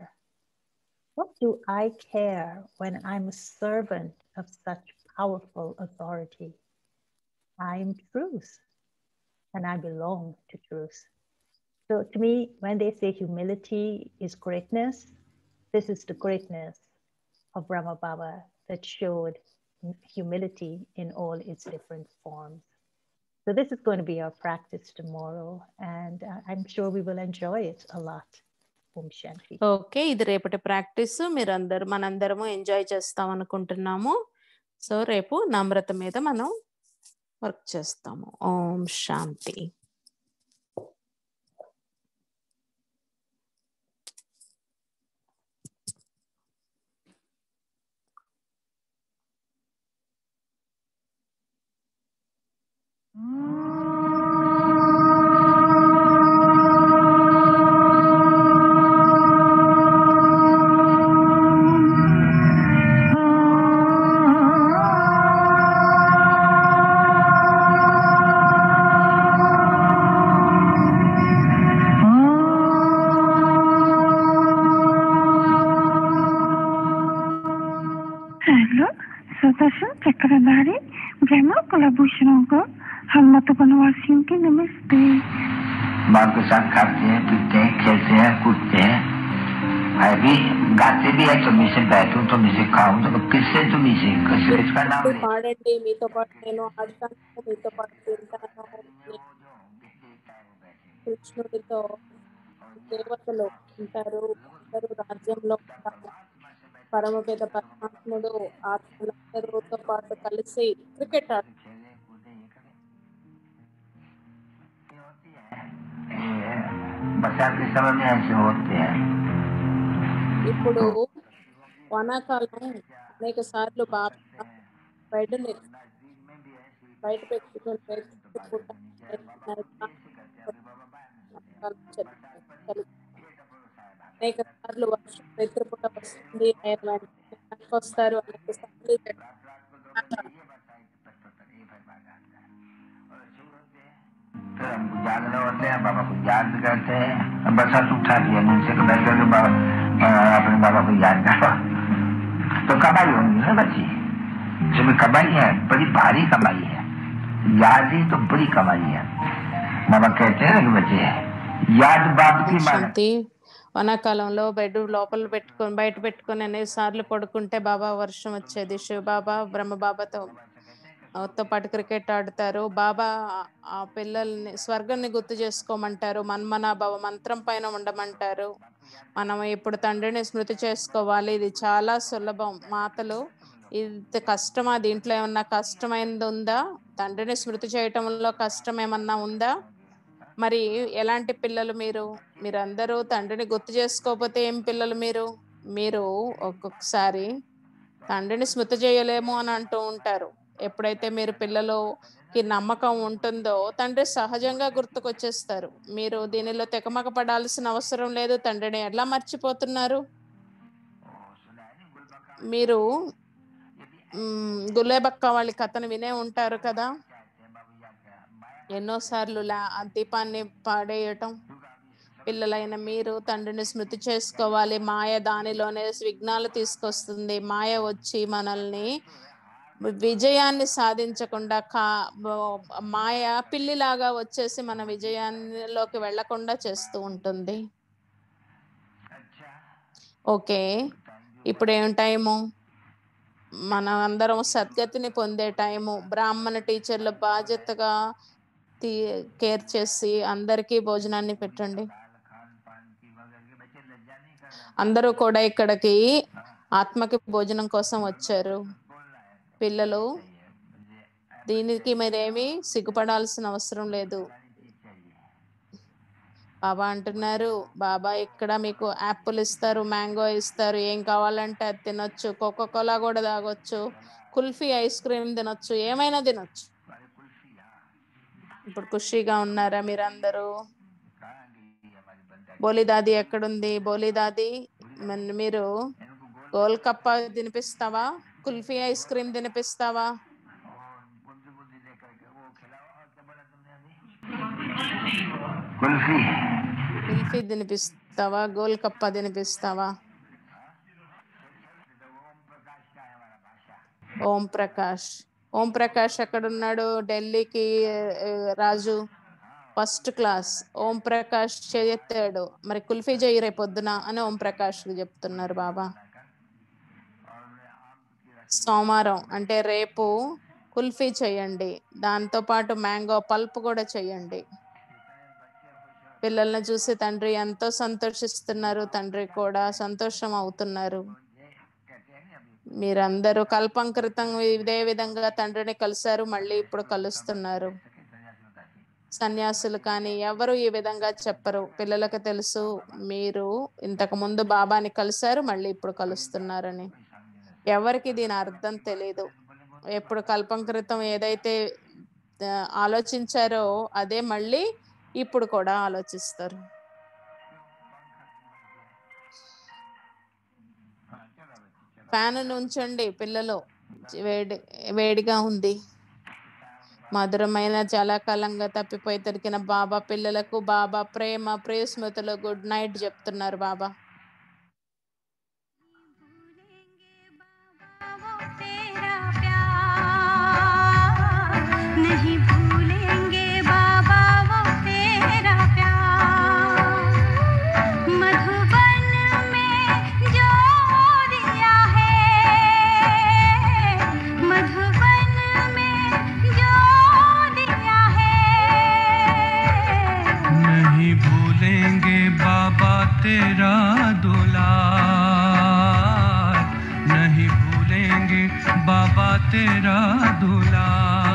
What do I care when I'm a servant of such powerful authority? I'm truth, and I belong to truth." So to me, when they say humility is greatness, this is the greatness of Brahma Baba that showed humility in all its different forms. So this is going to be our practice tomorrow, and I'm sure we will enjoy it a lot. Om Shanti. Okay, ఇది రేపటి ప్రాక్టీస్. మనందరము ఎంజాయ్ చేస్తాం అనుకుంటున్నాము. సో రేపు నమ్రత మీద మనం వర్క్ చేస్తాము. ఓం శాంతి. चक्रधारी ब्रह्मा कुलभूषणों को हम मतोपनवासियों की नमस्ते। बाल के साथ खाते हैं, पीते हैं, खेलते हैं, कूदते हैं अभी गाते भी है तो मुझसे बैठूं तो मुझे खाऊं तो किससे तो मुझे इसका नाम नहीं పాడండి, మీతో పాటు నేను ఆడతాను, మీతో పాటు తింటాను. కృష్ణుడితో దేవతలు ఉంటారు, అందరూ రాజ్యంలో ఉంటాము. పరమపిత పరమాత్ముడు ఆత్మలందరితో పాటు కలిసి క్రికెట్ ఆడు. बरसात के समय में ऐसे होते हैं. ఇప్పుడు వానాకాలం అనేక సార్లు బాగా బయట పెట్టుకుని అనేక సార్లు వర్షం రైతుపూట వస్తుంది, వస్తారు, అనేక సార్లు जागने होते हैं, बाबा को याद करते हैं. बरसात उठा दिया नीचे को बैठ करके बाबा अपने बाबा को याद करो तो कमाई होंगी ना बच्ची. इसमें कमाई है, बड़ी भारी कमाई है. याद ही तो बड़ी कमाई है. बाबा कहते हैं कि बच्चे याद बाप की శాంతి. వానాకాలంలో బెడ్ లోపల పెట్టుకొని బయట పెట్టుకొని అనేక సార్లు పడుకుంటే బాబా వర్షం వచ్చేది. శివ బాబా బ్రహ్మ బాబాతో పాటు క్రికెట్ ఆడతారు. బాబా ఆ పిల్లల్ని స్వర్గాన్ని గుర్తు చేసుకోమంటారు. మన్మనాభవ మంత్రం పైన ఉండమంటారు. మనం ఇప్పుడు తండ్రిని స్మృతి చేసుకోవాలి. ఇది చాలా సులభం. మాతలు ఇంత కష్టమా? దీంట్లో ఏమన్నా కష్టమైనది ఉందా? తండ్రిని స్మృతి చేయటంలో కష్టం ఏమన్నా ఉందా? మరి ఎలాంటి పిల్లలు మీరందరూ తండ్రిని గుర్తు చేసుకోకపోతే ఏం పిల్లలు మీరు ఒక్కొక్కసారి తండ్రిని స్మృతి చేయలేము అని అంటూ ఉంటారు. ఎప్పుడైతే మీరు పిల్లలకి నమ్మకం ఉంటుందో తండ్రి సహజంగా గుర్తుకొచ్చేస్తారు. మీరు దీనిలో తెకమక పడాల్సిన అవసరం లేదు. తండ్రిని ఎలా మర్చిపోతున్నారు? మీరు గులేబక్క వాళ్ళ కథను వినే ఉంటారు కదా, ఎన్నోసార్లు ఆ దీపాన్ని పాడేయటం. పిల్లలైన మీరు తండ్రిని స్మృతి చేసుకోవాలి. మాయ దానిలోనే విఘ్నాలు తీసుకొస్తుంది. మాయ వచ్చి మనల్ని విజయాన్ని సాధించకుండా మాయ పిల్లిలాగా వచ్చేసి మన విజయాల్లోకి వెళ్లకుండా చేస్తూ ఉంటుంది. ఓకే, ఇప్పుడు ఏం టైము? మనం అందరం సద్గతిని పొందే టైము. బ్రాహ్మణ టీచర్లు బాధ్యతగా కేర్ చేసి అందరికీ భోజనాన్ని పెట్టండి. అందరూ కూడా ఇక్కడికి ఆత్మకి భోజనం కోసం వచ్చారు. పిల్లలు దీనికి మీరేమీ సిగ్గుపడాల్సిన అవసరం లేదు. బాబా అంటున్నారు, బాబా ఇక్కడ మీకు యాపిల్ ఇస్తారు, మ్యాంగో ఇస్తారు, ఏం కావాలంటే అది తినొచ్చు, కోకోకోలా కూడా తాగొచ్చు, కుల్ఫీ ఐస్ క్రీమ్ తినొచ్చు, ఏమైనా తినొచ్చు. ఇప్పుడు ఖుషీగా ఉన్నారా మీరందరూ? బోలిదాది ఎక్కడుంది? బోలిదాది, మీరు గోల్కప్ప తినిపిస్తావా? కుల్ఫీ ఐస్ క్రీమ్ తినిపిస్తావా? కుల్ఫీ తినిపిస్తావా? గోల్కప్ప తినిపిస్తావా? ఓం ప్రకాష్. ఓం ప్రకాష్ ఎక్కడున్నాడు? ఢిల్లీకి రాజు ఫస్ట్ క్లాస్. ఓం ప్రకాష్ చేయెత్తాడు. మరి కుల్ఫీ చేయి రేపు పొద్దున అని ఓం ప్రకాష్ చెప్తున్నారు బాబా. సోమవారం అంటే రేపు కుల్ఫీ చేయండి, దాంతో పాటు మ్యాంగో పల్ప్ కూడా చేయండి. పిల్లల్ని చూసి తండ్రి ఎంతో సంతోషిస్తున్నారు, తండ్రి కూడా సంతోషం అవుతున్నారు. మీరందరూ కల్పం క్రితం ఇదే విధంగా తండ్రిని కలిశారు, మళ్ళీ ఇప్పుడు కలుస్తున్నారు. సన్యాసులు కానీ ఎవరు ఈ విధంగా చెప్పరు. పిల్లలకు తెలుసు మీరు ఇంతకు ముందు బాబాని కలిశారు, మళ్ళీ ఇప్పుడు కలుస్తున్నారని. ఎవరికి దీని అర్థం తెలీదు. ఎప్పుడు కల్పం క్రితం ఏదైతే ఆలోచించారో అదే మళ్ళీ ఇప్పుడు కూడా ఆలోచిస్తారు. ఫ్యాన్ ఉంచండి పిల్లలు, వేడిగా ఉంది. మధురమైన చాలా కాలంగా తప్పిపోయి దొరికిన బాబా పిల్లలకు బాబా ప్రేమ ప్రియ స్మృతులు గుడ్ నైట్ చెప్తున్నారు బాబా. मधुबन में भूलेंगे बाबा तेरा दुलार, नहीं भूलेंगे बाबा तेरा दुलार।